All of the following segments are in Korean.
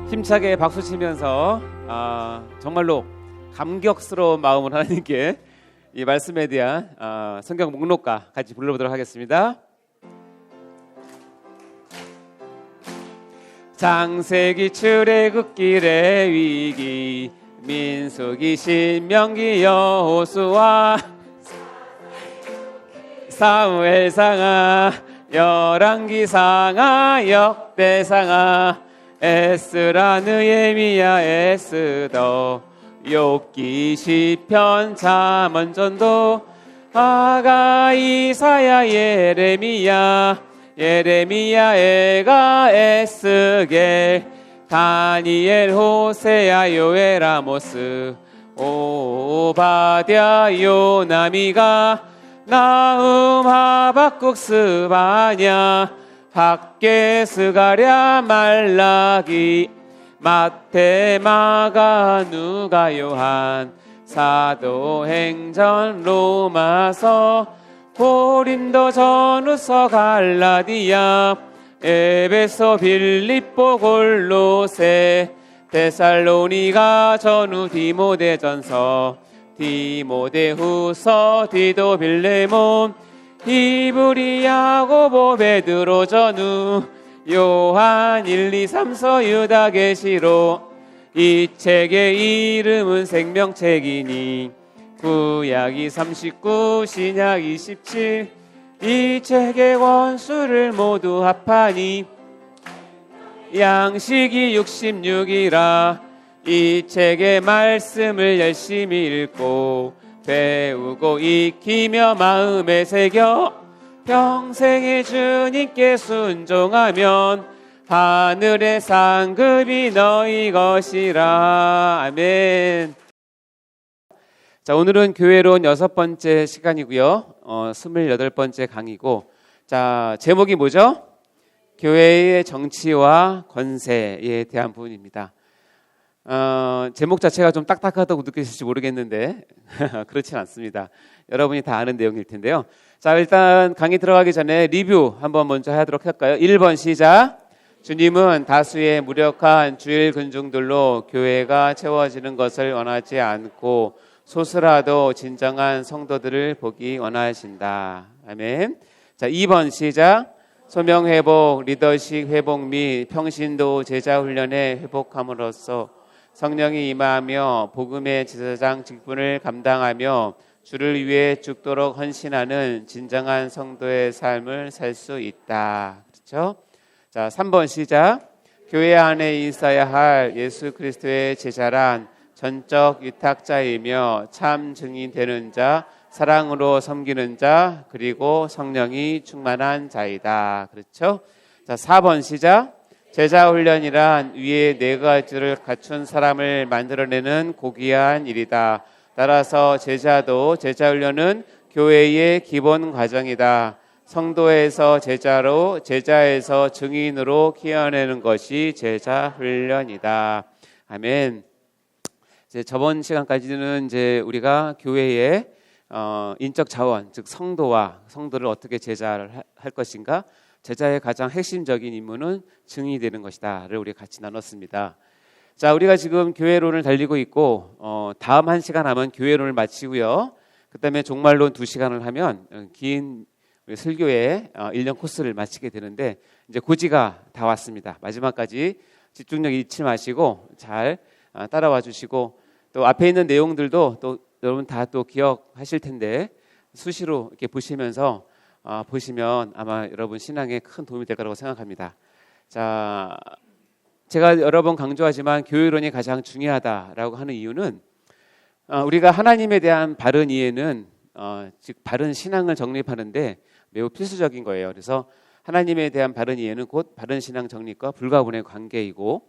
힘차게 박수 치면서 정말로 감격스러운 마음으로 하나님께 이 말씀에 대한 성경 목록과 같이 불러보도록 하겠습니다. 창세기, 출애굽길의 위기, 민수기, 신명기, 여호수아, 사무엘상하, 열왕기상하, 역대상하, 에스라, 느헤미야, 에스더, 욥기, 시편, 잠언, 전도, 아가, 이사야, 예레미야, 에가, 에스겔, 다니엘, 호세야, 요엘, 아모스, 오바댜, 요나, 미가, 나훔, 하박국, 스바냐, 학개, 스가랴, 말라기, 마태, 마가, 누가, 요한, 사도행전, 로마서, 고린도, 전후서, 갈라디아, 에베소, 빌립보, 골로새, 데살로니가, 전후, 디모데전서, 디모데후서, 디도, 빌레몬, 히브리, 야고보, 베드로, 전후, 요한, 1, 2, 3서, 유다, 계시록. 이 책의 이름은 생명책이니 구약이 39, 신약 27. 이 책의 원수를 모두 합하니 양식이 66이라. 이 책의 말씀을 열심히 읽고 배우고 익히며 마음에 새겨 평생에 주님께 순종하면 하늘의 상급이 너희 것이라. 아멘. 자, 오늘은 교회로 온 6번째 시간이고요. 28번째 강의고, 자, 제목이 뭐죠? 교회의 정치와 권세에 대한 부분입니다. 제목 자체가 좀 딱딱하다고 느끼실지 모르겠는데 그렇진 않습니다. 여러분이 다 아는 내용일 텐데요. 자, 일단 강의 들어가기 전에 리뷰 한번 먼저 하도록 할까요? 1번 시작. 주님은 다수의 무력한 주일 군중들로 교회가 채워지는 것을 원하지 않고 소수라도 진정한 성도들을 보기 원하신다. 아멘. 자, 2번 시작. 소명 회복, 리더십 회복 및 평신도 제자 훈련에 회복함으로써 성령이 임하며 복음의 제사장 직분을 감당하며 주를 위해 죽도록 헌신하는 진정한 성도의 삶을 살 수 있다. 그렇죠? 자, 3번 시작. 교회 안에 있어야 할 예수 그리스도의 제자란 전적 유탁자이며 참 증인 되는 자, 사랑으로 섬기는 자, 그리고 성령이 충만한 자이다. 그렇죠? 자, 4번 시작. 제자 훈련이란 위에 4가지를 갖춘 사람을 만들어내는 고귀한 일이다. 따라서 제자도 제자 훈련은 교회의 기본 과정이다. 성도에서 제자로, 제자에서 증인으로 키워내는 것이 제자 훈련이다. 아멘. 이제 저번 시간까지는 이제 우리가 교회의 인적 자원, 즉 성도와 성도를 어떻게 제자를 할 것인가, 제자의 가장 핵심적인 임무는 증인이 되는 것이다를 우리 같이 나눴습니다. 자, 우리가 지금 교회론을 달리고 있고 다음 1시간 하면 교회론을 마치고요. 그 다음에 종말론 2시간을 하면 긴 우리 설교의 1년 코스를 마치게 되는데, 이제 고지가 다 왔습니다. 마지막까지 집중력 잃지 마시고 잘 따라와 주시고, 또 앞에 있는 내용들도 또 여러분 다 또 기억하실 텐데 수시로 이렇게 보시면서 보시면 아마 여러분 신앙에 큰 도움이 될 거라고 생각합니다. 자, 제가 여러 번 강조하지만 교회론이 가장 중요하다라고 하는 이유는 우리가 하나님에 대한 바른 이해는 즉 바른 신앙을 정립하는데 매우 필수적인 거예요. 그래서 하나님에 대한 바른 이해는 곧 바른 신앙 정립과 불가분의 관계이고,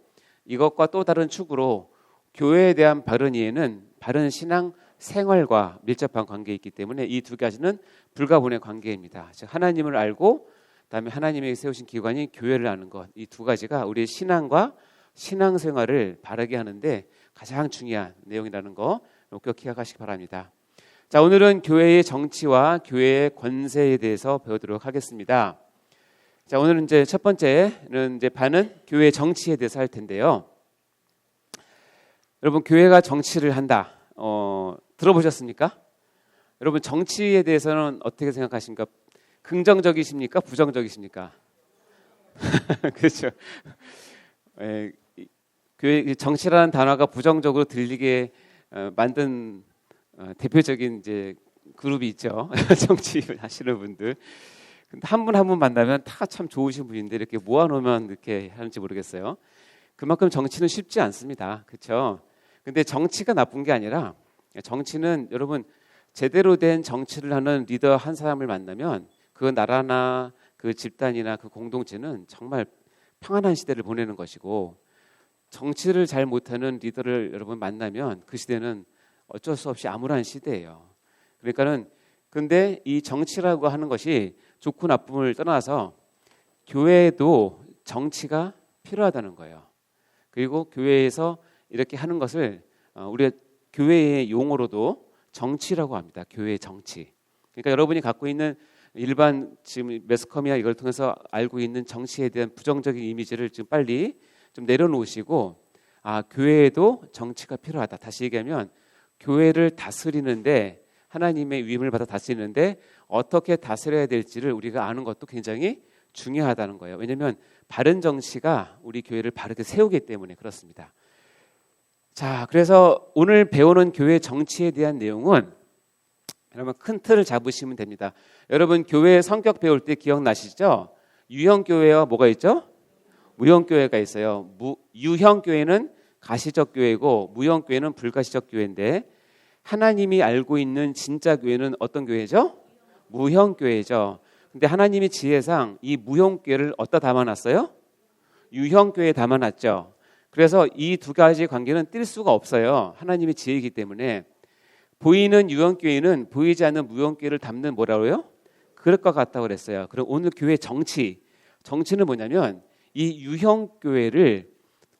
이것과 또 다른 축으로 교회에 대한 바른 이해는 바른 신앙 생활과 밀접한 관계에 있기 때문에 이 2가지는 불가분의 관계입니다. 즉 하나님을 알고 그다음에 하나님이 세우신 기관인 교회를 아는 것, 이 2가지가 우리의 신앙과 신앙생활을 바르게 하는데 가장 중요한 내용이라는 거 꼭 기억하시기 바랍니다. 자, 오늘은 교회의 정치와 교회의 권세에 대해서 배우도록 하겠습니다. 자, 오늘은 이제 첫 번째는 이제 반은 교회의 정치에 대해서 할 텐데요. 여러분, 교회가 정치를 한다. 들어보셨습니까? 여러분, 정치에 대해서는 어떻게 생각하십니까? 긍정적이십니까? 부정적이십니까? 그렇죠. 교회 정치라는 단어가 부정적으로 들리게 만든 대표적인 이제 그룹이 있죠. 정치 하시는 분들. 근데 한 분 한 분 만나면 다 참 좋으신 분인데 이렇게 모아놓으면 이렇게 하는지 모르겠어요. 그만큼 정치는 쉽지 않습니다. 그렇죠? 근데 정치가 나쁜 게 아니라 정치는 여러분 제대로 된 정치를 하는 리더 한 사람을 만나면 그 나라나 그 집단이나 그 공동체는 정말 평안한 시대를 보내는 것이고, 정치를 잘 못하는 리더를 여러분 만나면 그 시대는 어쩔 수 없이 암울한 시대예요. 그러니까는 근데 이 정치라고 하는 것이 좋고 나쁨을 떠나서 교회에도 정치가 필요하다는 거예요. 그리고 교회에서 이렇게 하는 것을 우리가 교회의 용어로도 정치라고 합니다. 교회의 정치. 그러니까 여러분이 갖고 있는 일반 지금 매스컴이나 이걸 통해서 알고 있는 정치에 대한 부정적인 이미지를 지금 빨리 좀 내려놓으시고, 교회에도 정치가 필요하다. 다시 얘기하면 교회를 다스리는데, 하나님의 위임을 받아 다스리는데 어떻게 다스려야 될지를 우리가 아는 것도 굉장히 중요하다는 거예요. 왜냐하면 바른 정치가 우리 교회를 바르게 세우기 때문에 그렇습니다. 자, 그래서 오늘 배우는 교회 정치에 대한 내용은 여러분 큰 틀을 잡으시면 됩니다. 여러분 교회 성격 배울 때 기억나시죠? 유형교회와 뭐가 있죠? 무형교회가 있어요. 유형교회는 가시적 교회고 무형교회는 불가시적 교회인데, 하나님이 알고 있는 진짜 교회는 어떤 교회죠? 무형교회죠. 근데 하나님의 지혜상 이 무형교회를 어디다 담아놨어요? 유형교회에 담아놨죠. 그래서 이 두 가지 관계는 뗄 수가 없어요. 하나님의 지혜이기 때문에. 보이는 유형교회는 보이지 않는 무형교회를 담는 뭐라고요? 그릇과 같다고 그랬어요. 그럼 오늘 교회 정치는 뭐냐면 이 유형교회를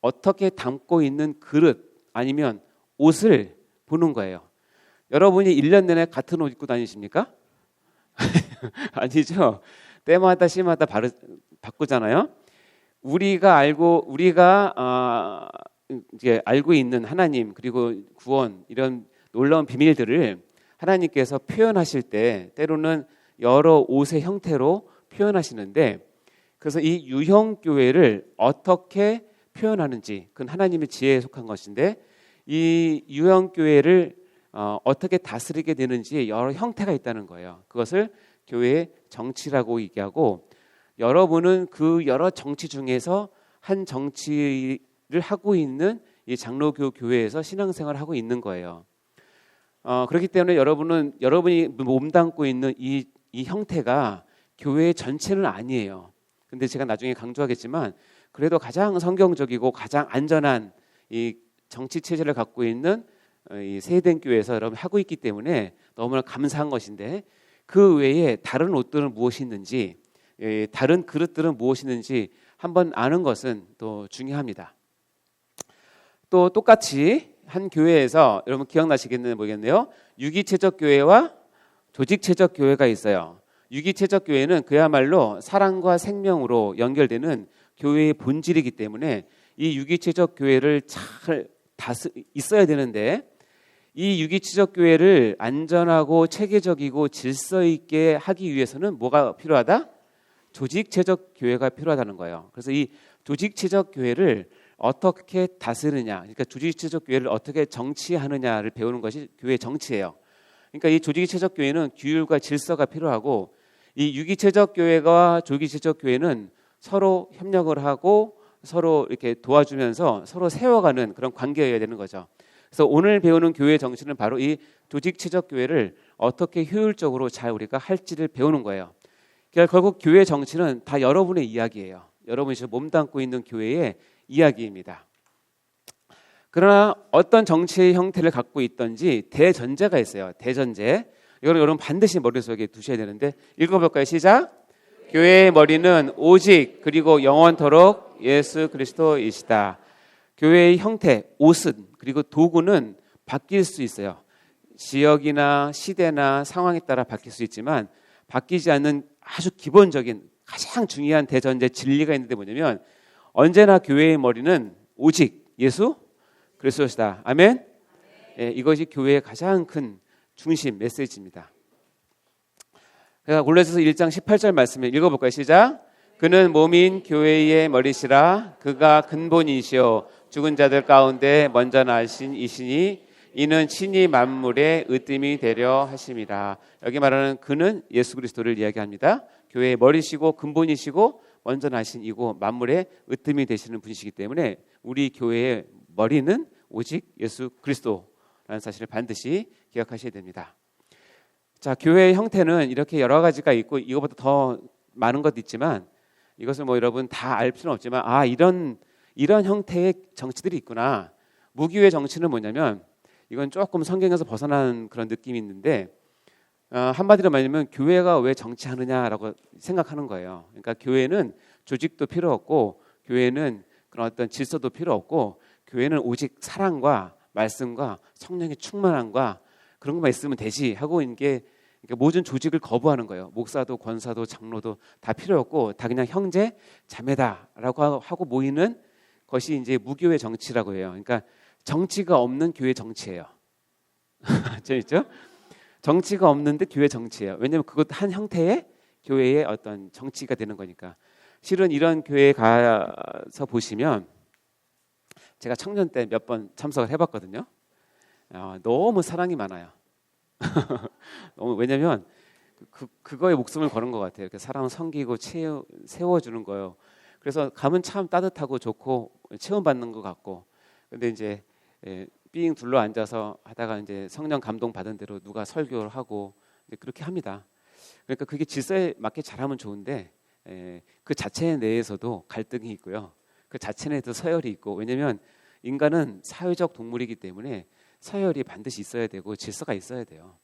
어떻게 담고 있는 그릇 아니면 옷을 보는 거예요. 여러분이 1년 내내 같은 옷 입고 다니십니까? 아니죠. 때마다 시마다 바꾸잖아요. 우리가 이제 알고 있는 하나님 그리고 구원 이런 놀라운 비밀들을 하나님께서 표현하실 때 때로는 여러 옷의 형태로 표현하시는데, 그래서 이 유형교회를 어떻게 표현하는지 그건 하나님의 지혜에 속한 것인데, 이 유형교회를 어떻게 다스리게 되는지 여러 형태가 있다는 거예요. 그것을 교회의 정치라고 얘기하고, 여러분은 그 여러 정치 중에서 한 정치를 하고 있는 이 장로교 교회에서 신앙생활을 하고 있는 거예요. 그렇기 때문에 여러분이 몸담고 있는 이 형태가 교회의 전체는 아니에요. 근데 제가 나중에 강조하겠지만 그래도 가장 성경적이고 가장 안전한 이 정치 체제를 갖고 있는 이 세된 교회에서 여러분 하고 있기 때문에 너무나 감사한 것인데, 그 외에 다른 옷들은 무엇이 있는지, 다른 그릇들은 무엇이 있는지 한번 아는 것은 또 중요합니다. 또 똑같이 한 교회에서 여러분 기억나시겠는지 모르겠네요. 유기체적 교회와 조직체적 교회가 있어요. 유기체적 교회는 그야말로 사랑과 생명으로 연결되는 교회의 본질이기 때문에 이 유기체적 교회를 잘 있어야 되는데, 이 유기체적 교회를 안전하고 체계적이고 질서 있게 하기 위해서는 뭐가 필요하다? 조직체적 교회가 필요하다는 거예요. 그래서 이 조직체적 교회를 어떻게 다스리느냐, 그러니까 조직체적 교회를 어떻게 정치하느냐를 배우는 것이 교회 정치예요. 그러니까 이 조직체적 교회는 규율과 질서가 필요하고, 이 유기체적 교회와 조직체적 교회는 서로 협력을 하고 서로 이렇게 도와주면서 서로 세워가는 그런 관계여야 되는 거죠. 그래서 오늘 배우는 교회 정치는 바로 이 조직체적 교회를 어떻게 효율적으로 잘 우리가 할지를 배우는 거예요. 그러니까 결국 교회 정치는 다 여러분의 이야기예요. 여러분이 지금 몸담고 있는 교회의 이야기입니다. 그러나 어떤 정치의 형태를 갖고 있든지 대전제가 있어요. 대전제. 이걸 여러분 반드시 머릿속에 두셔야 되는데, 읽어볼까요? 시작. 교회의 머리는 오직 그리고 영원토록 예수 그리스도이시다. 교회의 형태, 옷은 그리고 도구는 바뀔 수 있어요. 지역이나 시대나 상황에 따라 바뀔 수 있지만 바뀌지 않는 아주 기본적인 가장 중요한 대전제 진리가 있는데 뭐냐면 언제나 교회의 머리는 오직 예수 그리스도시다. 아멘. 예, 이것이 교회의 가장 큰 중심 메시지입니다. 그래서 골로새서 1장 18절 말씀을 읽어볼까요? 시작. 그는 몸인 교회의 머리시라. 그가 근본이시오 죽은 자들 가운데 먼저 나신 이시니 이는 친히 만물의 으뜸이 되려 하심이라. 여기 말하는 그는 예수 그리스도를 이야기합니다. 교회의 머리시고 근본이시고 먼저 나신 이고 만물의 으뜸이 되시는 분이시기 때문에 우리 교회의 머리는 오직 예수 그리스도라는 사실을 반드시 기억하셔야 됩니다. 자, 교회의 형태는 이렇게 여러 가지가 있고 이거보다 더 많은 것도 있지만 이것을 뭐 여러분 다 알 필요는 없지만 이런 형태의 정치들이 있구나. 무교회 정치는 뭐냐면 이건 조금 성경에서 벗어난 그런 느낌이 있는데 한마디로 말하면 교회가 왜 정치하느냐라고 생각하는 거예요. 그러니까 교회는 조직도 필요 없고 교회는 그런 어떤 질서도 필요 없고 교회는 오직 사랑과 말씀과 성령의 충만함과 그런 것만 있으면 되지 하고 이게 모든 조직을 거부하는 거예요. 목사도 권사도 장로도 다 필요 없고 다 그냥 형제 자매다라고 하고 모이는 것이 이제 무교회 정치라고 해요. 그러니까 정치가 없는 교회 정치예요. 재밌죠? 정치가 없는데 교회 정치예요. 왜냐하면 그것 한 형태의 교회의 어떤 정치가 되는 거니까. 실은 이런 교회에 가서 보시면 제가 청년 때 몇 번 참석을 해봤거든요. 너무 사랑이 많아요. 왜냐하면 그거에 목숨을 거는 것 같아요. 이렇게 사람 섬기고 세워주는 거예요. 그래서 가면 참 따뜻하고 좋고 체험받는 것 같고. 근데 이제 삥 둘러 앉아서 하다가 이제 성령 감동 받은 대로 누가 설교를 하고 그렇게 합니다. 그러니까 그게 질서에 맞게 잘하면 좋은데 그 자체 내에서도 갈등이 있고요. 그 자체 내에도 서열이 있고. 왜냐하면 인간은 사회적 동물이기 때문에 서열이 반드시 있어야 되고 질서가 있어야 돼요.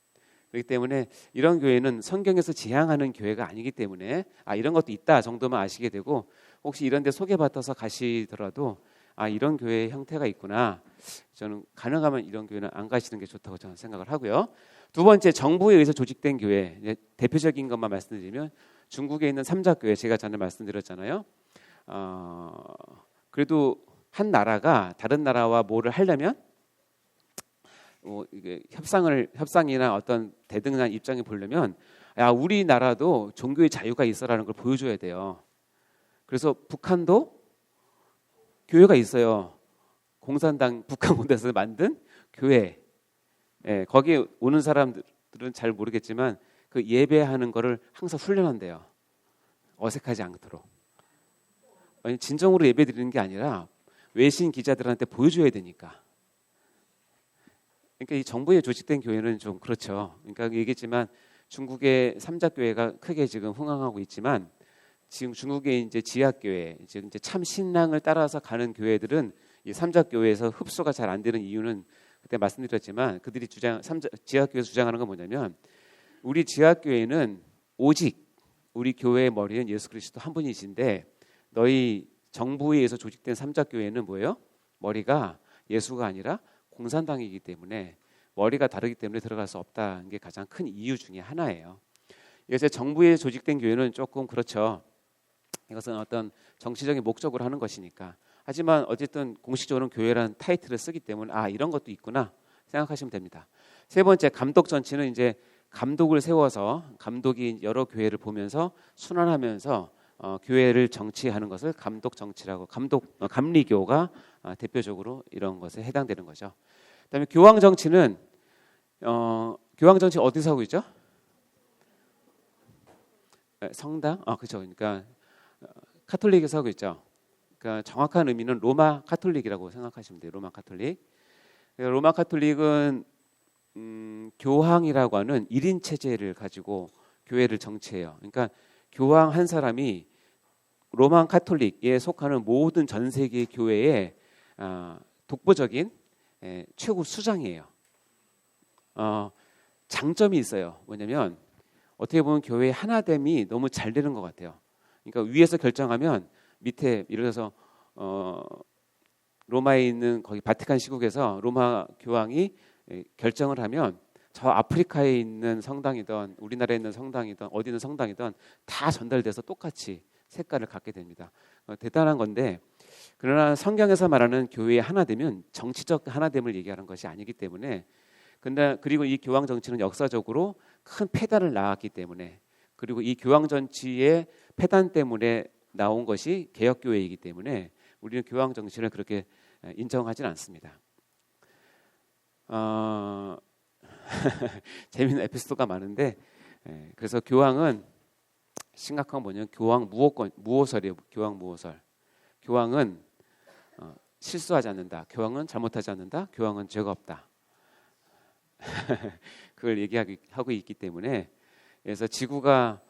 그렇기 때문에 이런 교회는 성경에서 지향하는 교회가 아니기 때문에 이런 것도 있다 정도만 아시게 되고 혹시 이런 데 소개받아서 가시더라도 이런 교회의 형태가 있구나. 저는 가능하면 이런 교회는 안 가시는 게 좋다고 저는 생각을 하고요. 두 번째, 정부에 의해서 조직된 교회. 대표적인 것만 말씀드리면 중국에 있는 삼자교회 제가 전에 말씀드렸잖아요. 그래도 한 나라가 다른 나라와 뭐를 하려면 이게 협상이나 어떤 대등한 입장이 보려면 우리나라도 종교의 자유가 있어라는 걸 보여줘야 돼요. 그래서 북한도 교회가 있어요. 공산당 북한 군대에서 만든 교회. 거기에 오는 사람들은 잘 모르겠지만 그 예배하는 거를 항상 훈련한대요. 어색하지 않도록. 진정으로 예배 드리는 게 아니라 외신 기자들한테 보여줘야 되니까. 그러니까 이 정부에 조직된 교회는 좀 그렇죠. 그러니까 얘기했지만 중국의 삼자교회가 크게 지금 흥황하고 있지만 지금 중국의 이제 지하교회, 이제 참 신앙을 따라서 가는 교회들은 이 삼자교회에서 흡수가 잘 안 되는 이유는 그때 말씀드렸지만 그들이 지하교회에서 주장하는 건 뭐냐면 우리 지하교회는 오직 우리 교회의 머리는 예수 그리스도 한 분이신데 너희 정부에 의해서 조직된 삼자교회는 뭐예요? 머리가 예수가 아니라 공산당이기 때문에 머리가 다르기 때문에 들어갈 수 없다는 게 가장 큰 이유 중에 하나예요. 그래서 정부에 조직된 교회는 조금 그렇죠. 이것은 어떤 정치적인 목적으로 하는 것이니까. 하지만 어쨌든 공식적으로는 교회라는 타이틀을 쓰기 때문에 이런 것도 있구나 생각하시면 됩니다. 세 번째, 감독 정치는 이제 감독을 세워서 감독이 여러 교회를 보면서 순환하면서 교회를 정치하는 것을 감독 정치라고 감리교가 대표적으로 이런 것에 해당되는 거죠. 그다음에 교황 정치는 교황 정치 어디서 하고 있죠? 성당? 그렇죠. 그러니까 카톨릭에서 하고 있죠. 그러니까 정확한 의미는 로마 카톨릭이라고 생각하시면 돼요. 로마 카톨릭. 로마 카톨릭은 교황이라고 하는 1인 체제를 가지고 교회를 정치해요. 그러니까 교황 한 사람이 로마 카톨릭에 속하는 모든 전 세계 교회의 독보적인 최고 수장이에요. 장점이 있어요. 뭐냐면 어떻게 보면 교회의 하나됨이 너무 잘 되는 것 같아요. 그러니까 위에서 결정하면 밑에 예를 들어서 로마에 있는 거기 바티칸 시국에서 로마 교황이 결정을 하면 저 아프리카에 있는 성당이든 우리나라에 있는 성당이든 어디 있는 성당이든 다 전달돼서 똑같이 색깔을 갖게 됩니다. 대단한 건데, 그러나 성경에서 말하는 교회의 하나됨은 정치적 하나됨을 얘기하는 것이 아니기 때문에, 근데 그리고 이 교황 정치는 역사적으로 큰 폐단을 낳았기 때문에, 그리고 이 교황 정치의 폐단 때문에 나온 것이 개혁교회이기 때문에 우리는 교황 정치를 그렇게 인정하지는 않습니다. 재미있는 에피소드가 많은데, 그래서 교황은 심각한 건 뭐냐면 교황 무호설이에요. 교황 무호설. 교황은 실수하지 않는다. 교황은 잘못하지 않는다. 교황은 죄가 없다. 그걸 얘기하고 있기 때문에, 그래서 지구가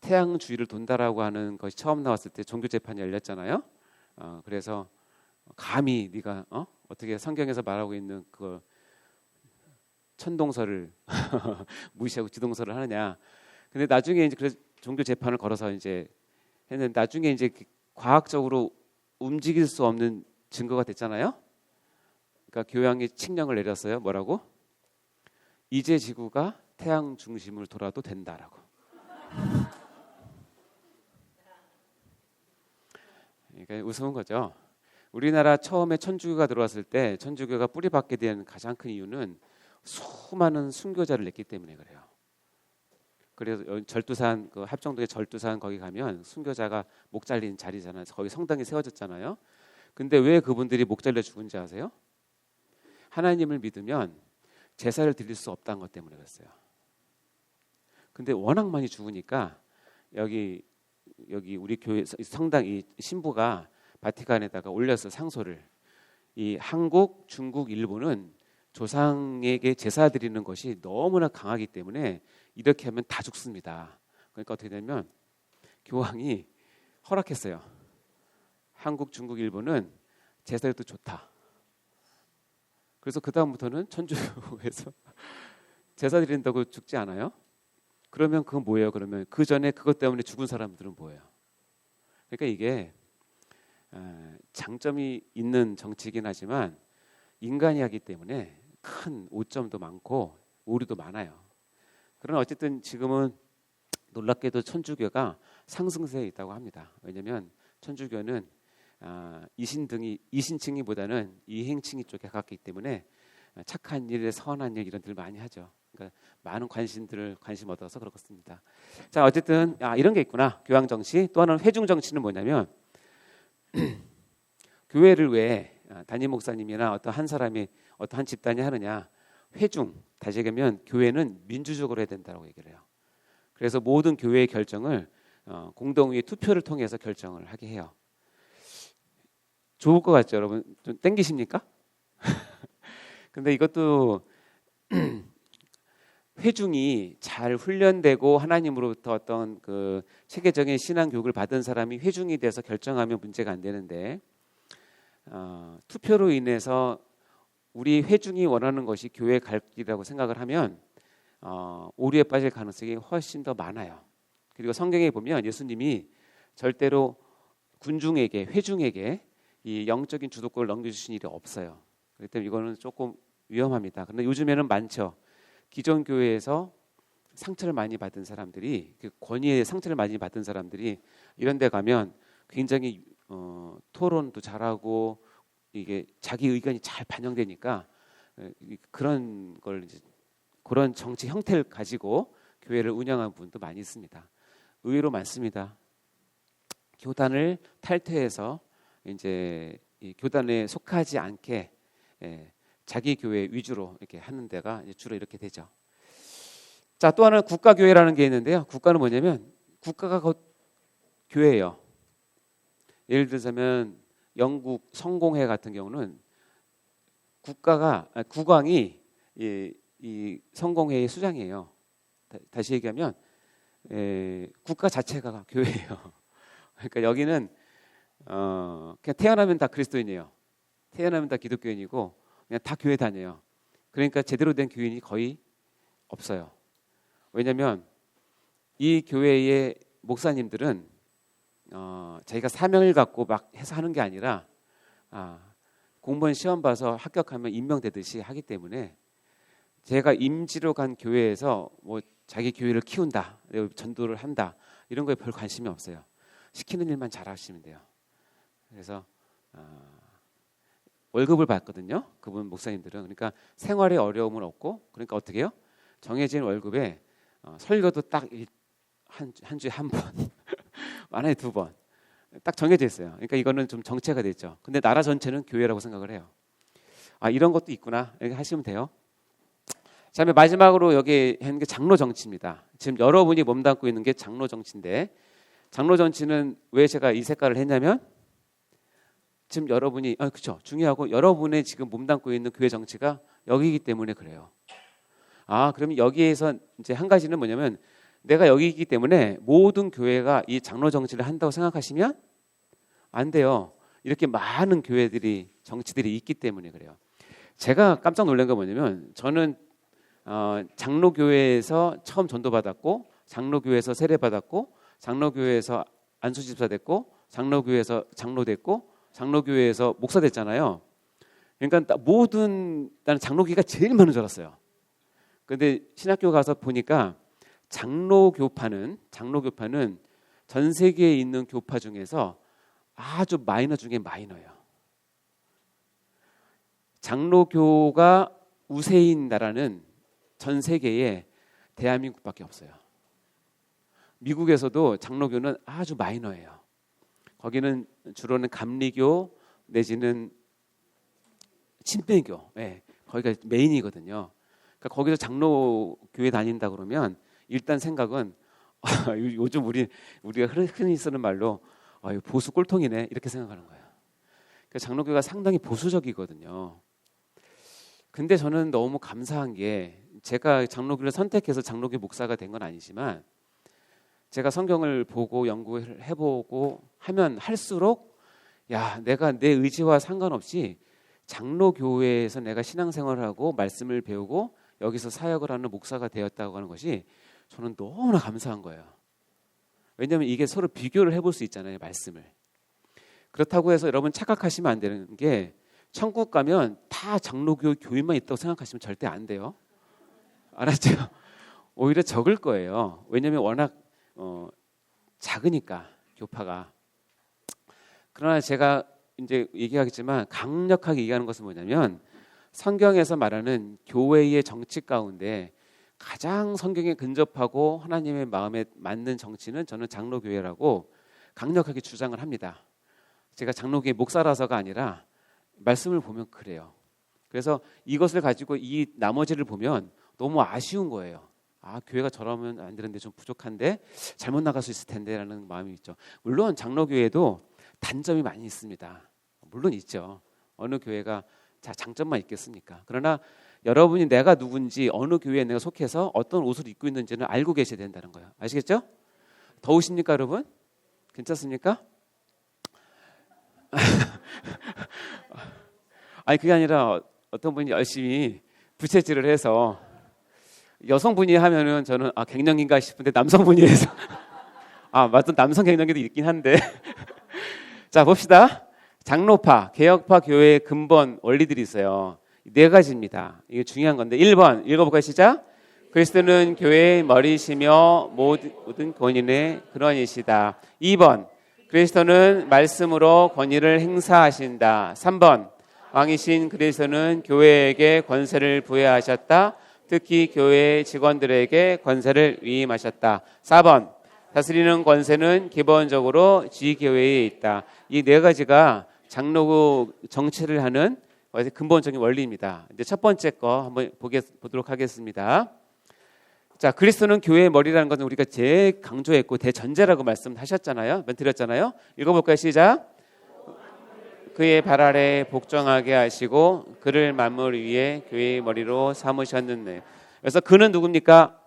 태양 주위를 돈다라고 하는 것이 처음 나왔을 때 종교 재판이 열렸잖아요. 그래서 감히 네가 어떻게 성경에서 말하고 있는 그 천동설을 무시하고 지동설을 하느냐. 근데 나중에 이제 그래서 종교 재판을 걸어서 이제 했는데, 나중에 이제 과학적으로 움직일 수 없는 증거가 됐잖아요. 그러니까 교황이 칙령을 내렸어요. 뭐라고? 이제 지구가 태양 중심을 돌아도 된다라고. 그러니까 우스운 거죠. 우리나라 처음에 천주교가 들어왔을 때 천주교가 뿌리박게 된 가장 큰 이유는 수많은 순교자를 냈기 때문에 그래요. 그래서 절두산, 그 합정동의 절두산 거기 가면 순교자가 목 잘린 자리잖아요. 거기 성당이 세워졌잖아요. 근데 왜 그분들이 목 잘려 죽은지 아세요? 하나님을 믿으면 제사를 드릴 수 없다는 것 때문에 그랬어요. 근데 워낙 많이 죽으니까 여기 우리 교회 성당 이 신부가 바티칸에다가 올려서 상소를, 이 한국, 중국, 일본은 조상에게 제사 드리는 것이 너무나 강하기 때문에 이렇게 하면 다 죽습니다. 그러니까 어떻게 되냐면 교황이 허락했어요. 한국, 중국, 일본은 제사해도 좋다. 그래서 그 다음부터는 천주교에서 제사 드린다고 죽지 않아요? 그러면 그건 뭐예요? 그러면 그 전에 그것 때문에 죽은 사람들은 뭐예요? 그러니까 이게 장점이 있는 정치이긴 하지만 인간이 하기 때문에 큰 오점도 많고 오류도 많아요. 그러나 어쨌든 지금은 놀랍게도 천주교가 상승세에 있다고 합니다. 왜냐하면 천주교는 이신층이보다는 이행층이 쪽에 가깝기 때문에 착한 일, 선한 일 이런 들 많이 하죠. 그러니까 많은 관심 얻어서 그렇습니다. 자, 어쨌든 이런 게 있구나. 교황 정치. 또 하나는 회중 정치는 뭐냐면 교회를 왜 담임 목사님이나 어떤 한 사람이 어떤 한 집단이 하느냐. 회중, 다시 얘기하면 교회는 민주적으로 해야 된다고 얘기를 해요. 그래서 모든 교회의 결정을 공동의회 투표를 통해서 결정을 하게 해요. 좋을 것 같죠, 여러분? 좀 땡기십니까? 근데 이것도 회중이 잘 훈련되고 하나님으로부터 어떤 그 체계적인 신앙 교육을 받은 사람이 회중이 돼서 결정하면 문제가 안 되는데, 투표로 인해서 우리 회중이 원하는 것이 교회 갈 길이라고 생각을 하면 오류에 빠질 가능성이 훨씬 더 많아요. 그리고 성경에 보면 예수님이 절대로 군중에게, 회중에게 이 영적인 주도권을 넘겨주신 일이 없어요. 그렇기 때문에 이거는 조금 위험합니다. 그런데 요즘에는 많죠. 기존 교회에서 상처를 많이 받은 사람들이, 그 권위의 상처를 많이 받은 사람들이 이런 데 가면 굉장히 토론도 잘하고 이게 자기 의견이 잘 반영되니까 그런 걸 이제 그런 정치 형태를 가지고 교회를 운영하는 분도 많이 있습니다. 의외로 많습니다. 교단을 탈퇴해서 이제 이 교단에 속하지 않게 자기 교회 위주로 이렇게 하는 데가 이제 주로 이렇게 되죠. 자, 또 하나는 국가교회라는 게 있는데요. 국가는 뭐냐면 국가가 곧 교회예요. 예를 들자면 영국 성공회 같은 경우는 국왕이 이 성공회의 수장이에요. 다시 얘기하면 국가 자체가 교회예요. 그러니까 여기는 그냥 태어나면 다 그리스도인이에요. 태어나면 다 기독교인이고 그냥 다 교회 다녀요. 그러니까 제대로 된 교인이 거의 없어요. 왜냐하면 이 교회의 목사님들은 자기가 사명을 갖고 막 해서 하는 게 아니라 공무원 시험 봐서 합격하면 임명되듯이 하기 때문에 제가 임지로 간 교회에서 뭐 자기 교회를 키운다, 전도를 한다 이런 거에 별 관심이 없어요. 시키는 일만 잘하시면 돼요. 그래서 월급을 받거든요. 그분 목사님들은. 그러니까 생활에 어려움은 없고, 그러니까 어떻게 해요? 정해진 월급에 설교도 딱 한 주에 한 번, 많아야 두 번, 딱 정해져 있어요. 그러니까 이거는 좀 정체가 됐죠. 근데 나라 전체는 교회라고 생각을 해요. 이런 것도 있구나 이렇게 하시면 돼요. 자, 마지막으로 여기 하는 게 장로 정치입니다. 지금 여러분이 몸담고 있는 게 장로 정치인데, 장로 정치는 왜 제가 이 색깔을 했냐면, 지금 여러분이 그렇죠, 중요하고 여러분의 지금 몸담고 있는 교회 정치가 여기이기 때문에 그래요. 그러면 여기에서 이제 한 가지는 뭐냐면, 내가 여기 있기 때문에 모든 교회가 이 장로 정치를 한다고 생각하시면 안 돼요. 이렇게 많은 교회들이 정치들이 있기 때문에 그래요. 제가 깜짝 놀란 건 뭐냐면, 저는 장로교회에서 처음 전도받았고, 장로교회에서 세례받았고, 장로교회에서 안수집사 됐고, 장로교회에서 장로 됐고, 장로교회에서 목사 됐잖아요. 그러니까 나는 장로교회가 제일 많은 줄 알았어요. 근데 신학교 가서 보니까 장로교파는 전 세계에 있는 교파 중에서 아주 마이너 중에 마이너예요. 장로교가 우세인 나라는 전 세계에 대한민국밖에 없어요. 미국에서도 장로교는 아주 마이너예요. 거기는 주로는 감리교 내지는 친배교, 거기가 메인이거든요. 그러니까 거기서 장로교회 다닌다 그러면 일단 생각은 요즘 우리가 흔히 쓰는 말로 보수 꼴통이네 이렇게 생각하는 거예요. 그러니까 장로교가 상당히 보수적이거든요. 근데 저는 너무 감사한 게, 제가 장로교를 선택해서 장로교 목사가 된 건 아니지만, 제가 성경을 보고 연구를 해보고 하면 할수록 내가 내 의지와 상관없이 장로교회에서 내가 신앙생활을 하고 말씀을 배우고 여기서 사역을 하는 목사가 되었다고 하는 것이 저는 너무나 감사한 거예요. 왜냐하면 이게 서로 비교를 해볼 수 있잖아요, 말씀을. 그렇다고 해서 여러분 착각하시면 안 되는 게, 천국 가면 다 장로교 교인만 있다고 생각하시면 절대 안 돼요. 알았죠? 오히려 적을 거예요. 왜냐하면 워낙 작으니까 교파가. 그러나 제가 이제 얘기하겠지만 강력하게 얘기하는 것은 뭐냐면, 성경에서 말하는 교회의 정치 가운데 가장 성경에 근접하고 하나님의 마음에 맞는 정치는 저는 장로교회라고 강력하게 주장을 합니다. 제가 장로교회 목사라서가 아니라 말씀을 보면 그래요. 그래서 이것을 가지고 이 나머지를 보면 너무 아쉬운 거예요. 교회가 저러면 안 되는데 좀 부족한데 잘못 나갈 수 있을 텐데 라는 마음이 있죠. 물론 장로교회도 단점이 많이 있습니다. 물론 있죠. 어느 교회가 장점만 있겠습니까? 그러나 여러분이 내가 누군지, 어느 교회에 내가 속해서 어떤 옷을 입고 있는지는 알고 계셔야 된다는 거예요. 아시겠죠? 더우십니까 여러분? 괜찮습니까? 그게 아니라 어떤 분이 열심히 부채질을 해서 여성분이 하면은 저는 갱년기인가 싶은데 남성분이 해서 맞던 남성 갱년기도 있긴 한데 자, 봅시다. 장로파, 개혁파 교회의 근본 원리들이 있어요. 네 가지입니다. 이게 중요한 건데, 1번 읽어볼까요? 시작. 그리스도는 교회의 머리시며 모든 권위의 근원이시다. 2번 그리스도는 말씀으로 권위를 행사하신다. 3번 왕이신 그리스도는 교회에게 권세를 부여하셨다. 특히 교회 직원들에게 권세를 위임하셨다. 4번 다스리는 권세는 기본적으로 지교회에 있다. 이 네 가지가 장로 정치를 하는 근본적인 원리입니다. 이제 첫 번째 거 한번 보도록 하겠습니다. 자, 그리스도는 교회의 머리라는 것은 우리가 제일 강조했고 대전제라고 말씀하셨잖아요. 드렸잖아요. 읽어볼까요? 시작. 그의 발 아래 복종하게 하시고 그를 만물 위에 교회의 머리로 삼으셨는데, 그래서 그는 누굽니까?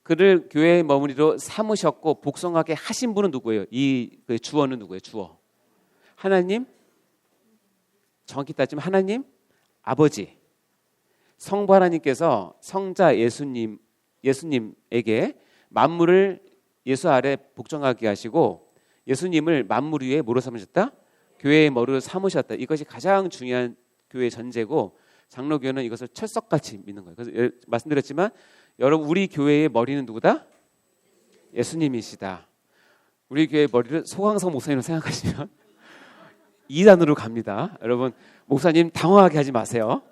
그를 교회의 머리로 삼으셨고 복종하게 하신 분은 누구예요? 그 주어는 누구예요? 주어. 하나님, 정확히 따지면 하나님 아버지, 성부 하나님께서 성자 예수님에게 만물을 예수 아래 복종하게 하시고 예수님을 만물 위에 뭐로 삼으셨다? 교회의 머리를 삼으셨다. 이것이 가장 중요한 교회의 전제고 장로교회는 이것을 철석같이 믿는 거예요. 그래서 말씀드렸지만 여러분 우리 교회의 머리는 누구다? 예수님이시다. 우리 교회의 머리를 소강성 목사님으로 생각하시면 2단으로 갑니다. 여러분 목사님 당황하게 하지 마세요.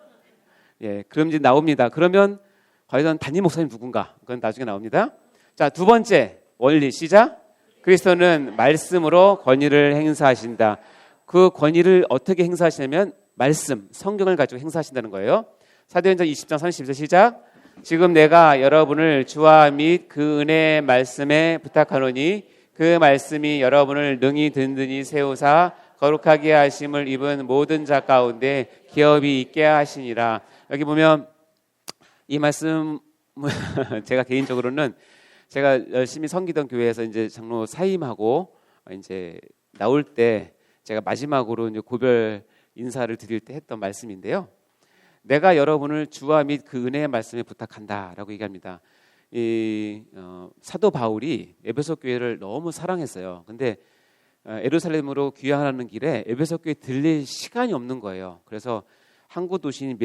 예, 그럼 이제 나옵니다. 그러면 과연 담임 목사님 누군가? 그건 나중에 나옵니다. 자, 두 번째 원리 시작. 그리스도는 말씀으로 권위를 행사하신다. 그 권위를 어떻게 행사하시냐면 말씀, 성경을 가지고 행사하신다는 거예요. 사도행전 20장 30절 시작. 지금 내가 여러분을 주와 및 그 은혜의 말씀에 부탁하노니 그 말씀이 여러분을 능히 든든히 세우사 거룩하게 하심을 입은 모든 자 가운데 기업이 있게 하시니라. 여기 보면 이 말씀 제가 개인적으로는 제가 열심히 섬기던 교회에서 이제 장로 사임하고 이제 나올 때 제가 마지막으로 이제 고별 인사를 드릴 때 했던 말씀인데요. 내가 여러분을 주와 및 그 은혜의 말씀에 부탁한다라고 얘기합니다. 사도 바울이 에베소 교회를 너무 사랑했어요. 근데 예루살렘으로 귀환하는 길에 에베소 교회 들릴 시간이 없는 거예요. 그래서 항구 도시인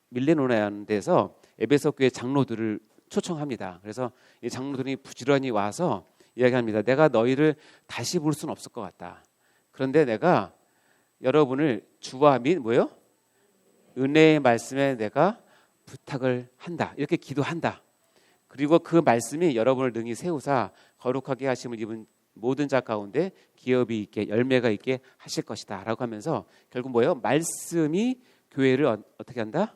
밀레노라는 데서 에베소 교회 장로들을 초청합니다. 그래서 이 장로들이 부지런히 와서 이야기합니다. 내가 너희를 다시 볼 수는 없을 것 같다. 그런데 내가 여러분을 주와 및 뭐요? 은혜의 말씀에 내가 부탁을 한다. 이렇게 기도한다. 그리고 그 말씀이 여러분을 능히 세우사 거룩하게 하심을 입은 모든 자 가운데 기업이 있게 열매가 있게 하실 것이다 라고 하면서 결국 뭐예요? 말씀이 교회를 어떻게 한다?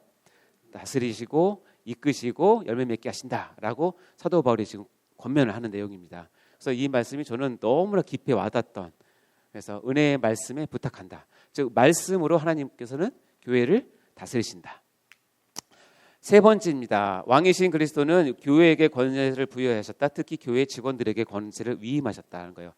다스리시고 이끄시고 열매 맺게 하신다 라고 사도 바울이 지금 권면을 하는 내용입니다. 그래서 이 말씀이 저는 너무나 깊이 와닿던, 그래서 은혜의 말씀에 부탁한다. 즉 말씀으로 하나님께서는 교회를 다스리신다. 세 번째입니다. 왕이신 그리스도는 교회에게 권세를 부여하셨다. 특히 교회 직원들에게 권세를 위임하셨다는 거예요.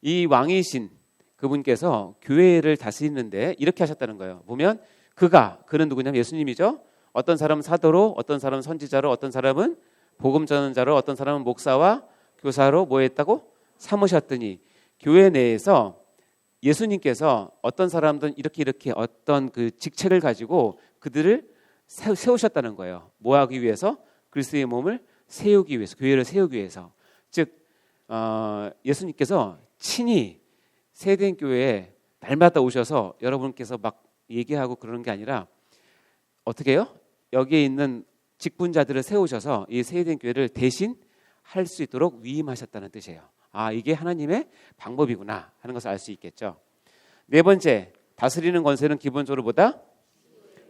이 왕이신 그분께서 교회를 다스리는데 이렇게 하셨다는 거예요. 보면 그는 누구냐면 예수님이죠. 어떤 사람은 사도로, 어떤 사람은 선지자로, 어떤 사람은 복음 전언자로, 어떤 사람은 목사와 교사로 뭐 했다고? 삼으셨더니 교회 내에서 예수님께서 어떤 사람들은 이렇게 어떤 그 직책을 가지고 그들을 세우셨다는 거예요. 뭐 하기 위해서? 그리스도의 몸을 세우기 위해서, 교회를 세우기 위해서. 즉 예수님께서 친히 세대인 교회에 날마다 오셔서 여러분께서 막 얘기하고 그러는 게 아니라 어떻게 해요? 여기에 있는 직분자들을 세우셔서 이 세대인 교회를 대신 할 수 있도록 위임하셨다는 뜻이에요. 아, 이게 하나님의 방법이구나 하는 것을 알 수 있겠죠. 네 번째, 다스리는 권세는 기본적으로 뭐다?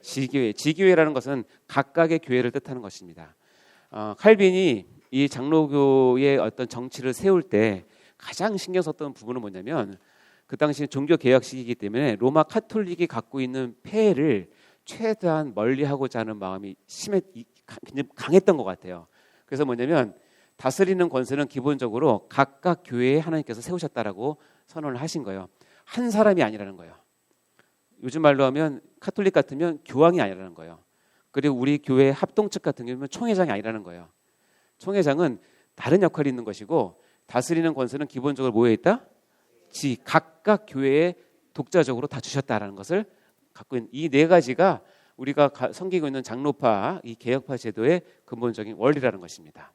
지교회. 지교회라는 것은 각각의 교회를 뜻하는 것입니다. 칼빈이 이 장로교의 어떤 정치를 세울 때 가장 신경 썼던 부분은 뭐냐면 그 당시 종교 개혁 시기이기 때문에 로마 카톨릭이 갖고 있는 폐해를 최대한 멀리하고자 하는 마음이 굉장히 강했던 것 같아요. 그래서 뭐냐면 다스리는 권세는 기본적으로 각각 교회에 하나님께서 세우셨다라고 선언을 하신 거예요. 한 사람이 아니라는 거예요. 요즘 말로 하면 카톨릭 같으면 교황이 아니라는 거예요. 그리고 우리 교회 합동 측 같은 경우는 총회장이 아니라는 거예요. 총회장은 다른 역할이 있는 것이고 다스리는 권세는 기본적으로 뭐에 있다? 각각 교회에 독자적으로 다 주셨다라는 것을 갖고 있는 이 네 가지가 우리가 섬기고 있는 장로파, 이 개혁파 제도의 근본적인 원리라는 것입니다.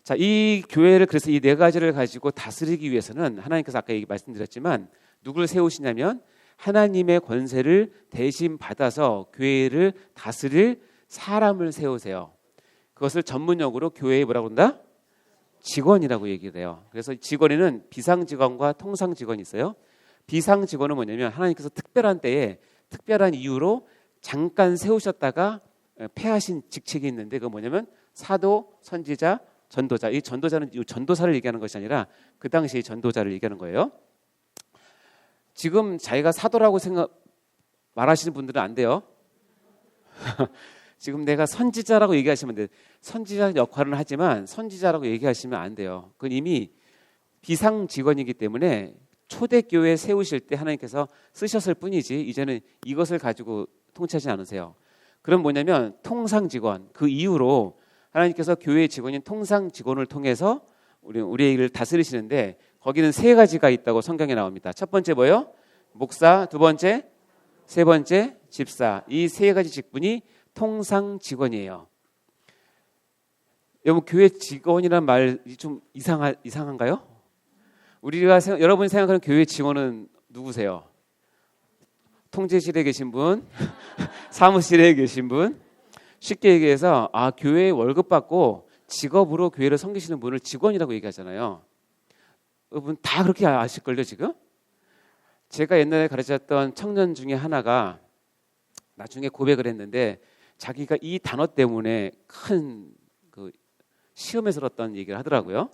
자, 이 교회를 그래서 이 네 가지를 가지고 다스리기 위해서는 하나님께서 아까 말씀드렸지만 누구를 세우시냐면 하나님의 권세를 대신 받아서 교회를 다스릴 사람을 세우세요. 그것을 전문용어로 교회에 뭐라고 한다? 직원이라고 얘기를 해요. 그래서 직원에는 비상직원과 통상직원이 있어요. 비상직원은 뭐냐면 하나님께서 특별한 때에 특별한 이유로 잠깐 세우셨다가 폐하신 직책이 있는데 그건 뭐냐면 사도, 선지자, 전도자. 이 전도자는 전도사를 얘기하는 것이 아니라 그 당시의 전도자를 얘기하는 거예요. 지금 자기가 사도라고 말하시는 분들은 안 돼요. 지금 내가 선지자라고 얘기하시면 돼. 선지자 역할은 하지만 선지자라고 얘기하시면 안 돼요. 그건 이미 비상 직원이기 때문에 초대교회 세우실 때 하나님께서 쓰셨을 뿐이지 이제는 이것을 가지고 통치하지 않으세요. 그럼 뭐냐면 통상 직원, 그 이후로 하나님께서 교회 직원인 통상 직원을 통해서 우리의 일을 다스리시는데 거기는 세 가지가 있다고 성경에 나옵니다. 첫 번째 뭐예요? 목사, 두 번째, 세 번째 집사. 이 세 가지 직분이 통상 직원이에요. 여러분 교회 직원이란 말이 좀 이상한가요? 여러분이 생각하는 교회 직원은 누구세요? 통제실에 계신 분, 사무실에 계신 분. 쉽게 얘기해서 교회에 월급 받고 직업으로 교회를 섬기시는 분을 직원이라고 얘기하잖아요. 여러분 다 그렇게 아실걸요 지금? 제가 옛날에 가르쳤던 청년 중에 하나가 나중에 고백을 했는데 자기가 이 단어 때문에 큰 시험에 들었던 얘기를 하더라고요.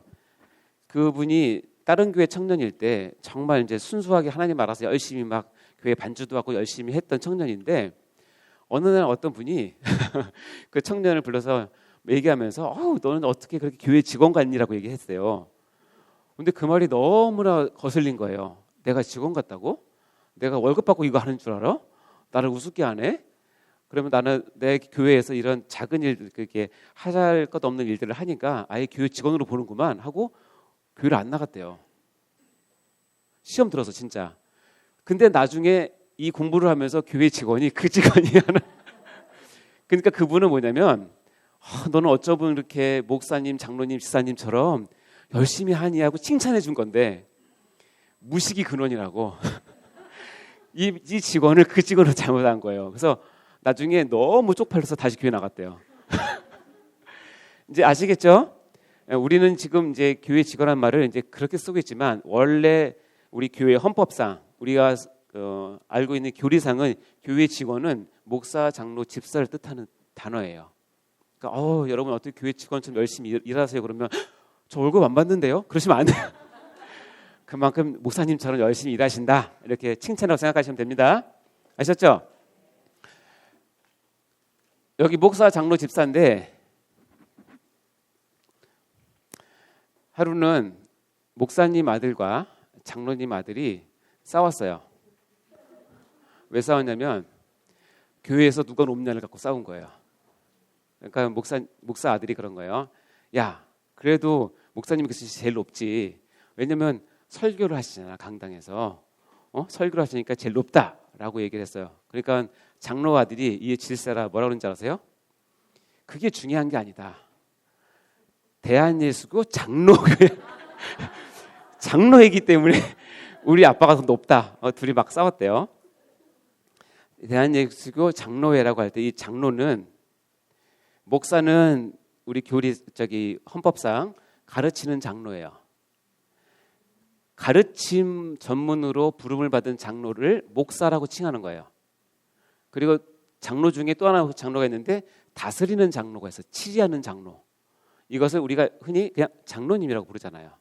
그분이 다른 교회 청년일 때 정말 이제 순수하게 하나님 알아서 열심히 막 교회 반주도 하고 열심히 했던 청년인데 어느 날 어떤 분이 그 청년을 불러서 얘기하면서 너는 어떻게 그렇게 교회 직원 같니라고 얘기했어요. 근데 그 말이 너무나 거슬린 거예요. 내가 직원 같다고? 내가 월급 받고 이거 하는 줄 알아? 나를 우습게 하네? 그러면 나는 내 교회에서 이런 작은 일, 그렇게 하잘 것 없는 일들을 하니까 아예 교회 직원으로 보는구만 하고 교회를 안 나갔대요. 시험 들어서 진짜. 근데 나중에 이 공부를 하면서 교회 직원이 그 직원이 하나. 그러니까 그분은 뭐냐면 너는 어쩌면 이렇게 목사님, 장로님, 지사님처럼 열심히 하니 하고 칭찬해 준 건데 무식이 근원이라고. 이 직원을 그 직원으로 잘못한 거예요. 그래서 나중에 너무 쪽팔려서 다시 교회 나갔대요. 이제 아시겠죠? 우리는 지금 이제 교회 직원란 말을 이제 그렇게 쓰고 있지만 원래 우리 교회 헌법상 우리가 알고 있는 교리상은 교회 직원은 목사, 장로, 집사를 뜻하는 단어예요. 그러니까 여러분 어떻게 교회 직원처럼 열심히 일하세요? 그러면 저 월급 안 받는데요? 그러시면 안 돼요. 그만큼 목사님처럼 열심히 일하신다 이렇게 칭찬이라고 생각하시면 됩니다. 아셨죠? 여기 목사, 장로, 집사인데 하루는 목사님 아들과 장로님 아들이 싸웠어요. 왜 싸웠냐면 교회에서 누가 높냐를 갖고 싸운 거예요. 그러니까 목사 아들이 그런 거예요. 야, 그래도 목사님이 제일 높지. 왜냐면 설교를 하시잖아, 강당에서. 설교를 하시니까 제일 높다라고 얘기를 했어요. 그러니까 장로 아들이 이 질세라 뭐라 그러는지 아세요? 그게 중요한 게 아니다. 대한예수교 장로교회 장로이기 때문에 우리 아빠가 더 높다. 둘이 막 싸웠대요. 대한예수교 장로회라고 할 때 이 장로는 목사는 우리 헌법상 가르치는 장로예요. 가르침 전문으로 부름을 받은 장로를 목사라고 칭하는 거예요. 그리고 장로 중에 또 하나 장로가 있는데 다스리는 장로가 있어요. 치리하는 장로. 이것을 우리가 흔히 그냥 장로님이라고 부르잖아요.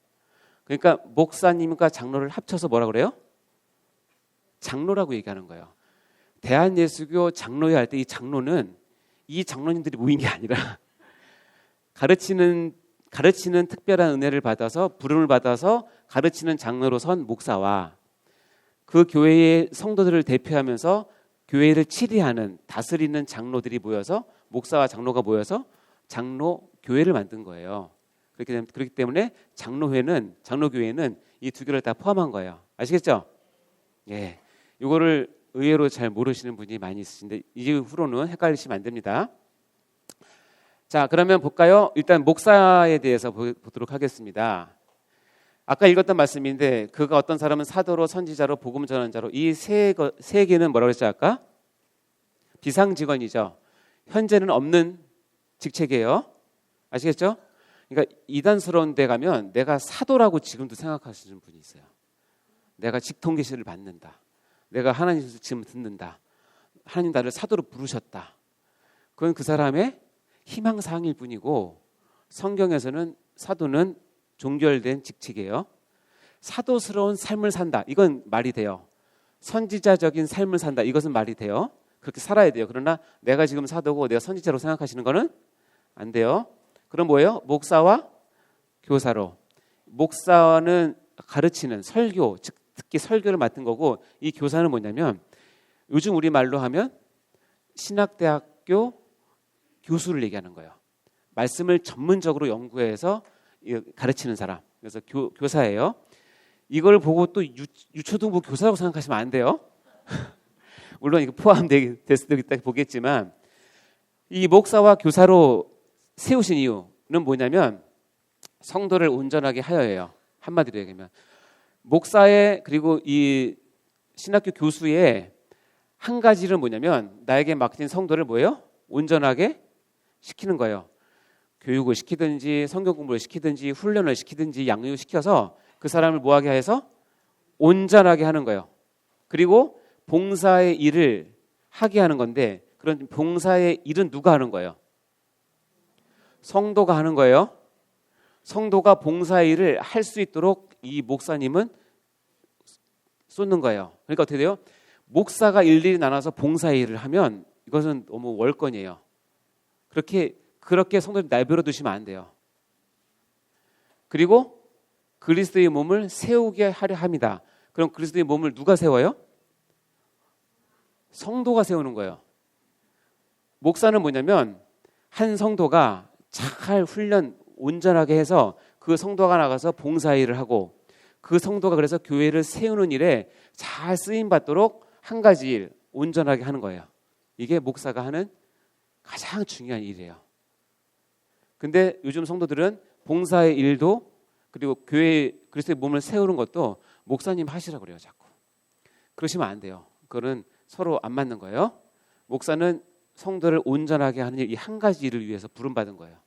그러니까 목사님과 장로를 합쳐서 뭐라 그래요? 장로라고 얘기하는 거예요. 대한예수교 장로회 할 때 이 장로는 이 장로님들이 모인 게 아니라 가르치는 특별한 은혜를 받아서 부름을 받아서 가르치는 장로로 선 목사와 그 교회의 성도들을 대표하면서 교회를 치리하는 다스리는 장로들이 모여서 목사와 장로가 모여서 장로 교회를 만든 거예요. 그렇기 때문에 장로교회는 이 두 개를 다 포함한 거예요. 아시겠죠? 예, 이거를 의외로 잘 모르시는 분이 많이 있으신데 이후로는 헷갈리시면 안 됩니다. 자, 그러면 볼까요? 일단 목사에 대해서 보도록 하겠습니다. 아까 읽었던 말씀인데 그가 어떤 사람은 사도로 선지자로 복음 전환자로 이 세 개는 뭐라고 했죠 아까? 비상직원이죠. 현재는 없는 직책이에요. 아시겠죠? 그러니까 이단스러운 데 가면 내가 사도라고 지금도 생각하시는 분이 있어요. 내가 직통 계시를 받는다. 내가 하나님께서 지금 듣는다. 하나님 나를 사도로 부르셨다. 그건 그 사람의 희망사항일 뿐이고 성경에서는 사도는 종결된 직책이에요. 사도스러운 삶을 산다. 이건 말이 돼요. 선지자적인 삶을 산다. 이것은 말이 돼요. 그렇게 살아야 돼요. 그러나 내가 지금 사도고 내가 선지자로 생각하시는 거는 안 돼요. 그럼 뭐예요? 목사와 교사로. 목사는 가르치는 설교, 즉 특히 설교를 맡은 거고 이 교사는 뭐냐면 요즘 우리 말로 하면 신학대학교 교수를 얘기하는 거예요. 말씀을 전문적으로 연구해서 가르치는 사람. 그래서 교사예요. 이걸 보고 또 유초등부 교사라고 생각하시면 안 돼요. 물론 이거 포함될 수도 있다 보겠지만 이 목사와 교사로 세우신 이유는 뭐냐면 성도를 온전하게 하여예요. 한마디로 얘기하면 목사의 그리고 이 신학교 교수의 한 가지는 뭐냐면 나에게 맡긴 성도를 뭐예요? 온전하게 시키는 거예요. 교육을 시키든지 성경 공부를 시키든지 훈련을 시키든지 양육을 시켜서 그 사람을 뭐하게 해서 온전하게 하는 거예요. 그리고 봉사의 일을 하게 하는 건데 그런 봉사의 일은 누가 하는 거예요? 성도가 하는 거예요. 성도가 봉사의 일을 할 수 있도록 이 목사님은 쏟는 거예요. 그러니까 어떻게 돼요? 목사가 일일이 나눠서 봉사의 일을 하면 이것은 너무 월권이에요. 그렇게 성도를 내버려 두시면 안 돼요. 그리고 그리스도의 몸을 세우게 하려 합니다. 그럼 그리스도의 몸을 누가 세워요? 성도가 세우는 거예요. 목사는 뭐냐면 한 성도가 잘 훈련 온전하게 해서 그 성도가 나가서 봉사일을 하고 그 성도가 그래서 교회를 세우는 일에 잘 쓰임 받도록 한 가지 일 온전하게 하는 거예요. 이게 목사가 하는 가장 중요한 일이에요. 근데 요즘 성도들은 봉사의 일도 그리고 교회 그리스도의 몸을 세우는 것도 목사님 하시라고 그래요. 자꾸. 그러시면 안 돼요. 그거는 서로 안 맞는 거예요. 목사는 성도를 온전하게 하는 이 한 가지 일을 위해서 부름받은 거예요.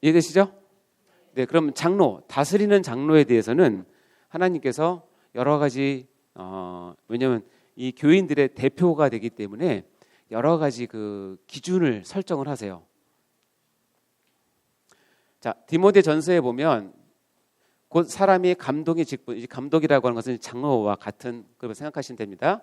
이해되시죠? 네, 그럼 장로, 다스리는 장로에 대해서는 하나님께서 여러 가지 왜냐하면 이 교인들의 대표가 되기 때문에 여러 가지 그 기준을 설정을 하세요. 자, 디모데전서에 보면 곧 사람이 감독의 직분, 이 감독이라고 하는 것은 장로와 같은 그걸 생각하시면 됩니다.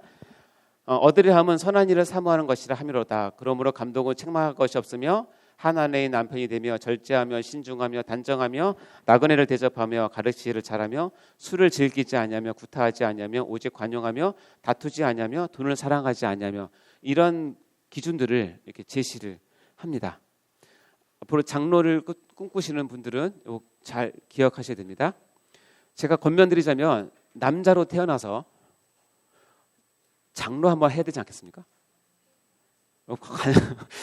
얻으려 함은 선한 일을 사모하는 것이라 함이로다. 그러므로 감독은 책망할 것이 없으며 한 아내의 남편이 되며 절제하며 신중하며 단정하며 나그네를 대접하며 가르치기를 잘하며 술을 즐기지 아니하며 구타하지 아니하며 오직 관용하며 다투지 아니하며 돈을 사랑하지 아니하며 이런 기준들을 이렇게 제시를 합니다. 앞으로 장로를 꿈꾸시는 분들은 잘 기억하셔야 됩니다. 제가 권면드리자면 남자로 태어나서 장로 한번 해야 되지 않겠습니까?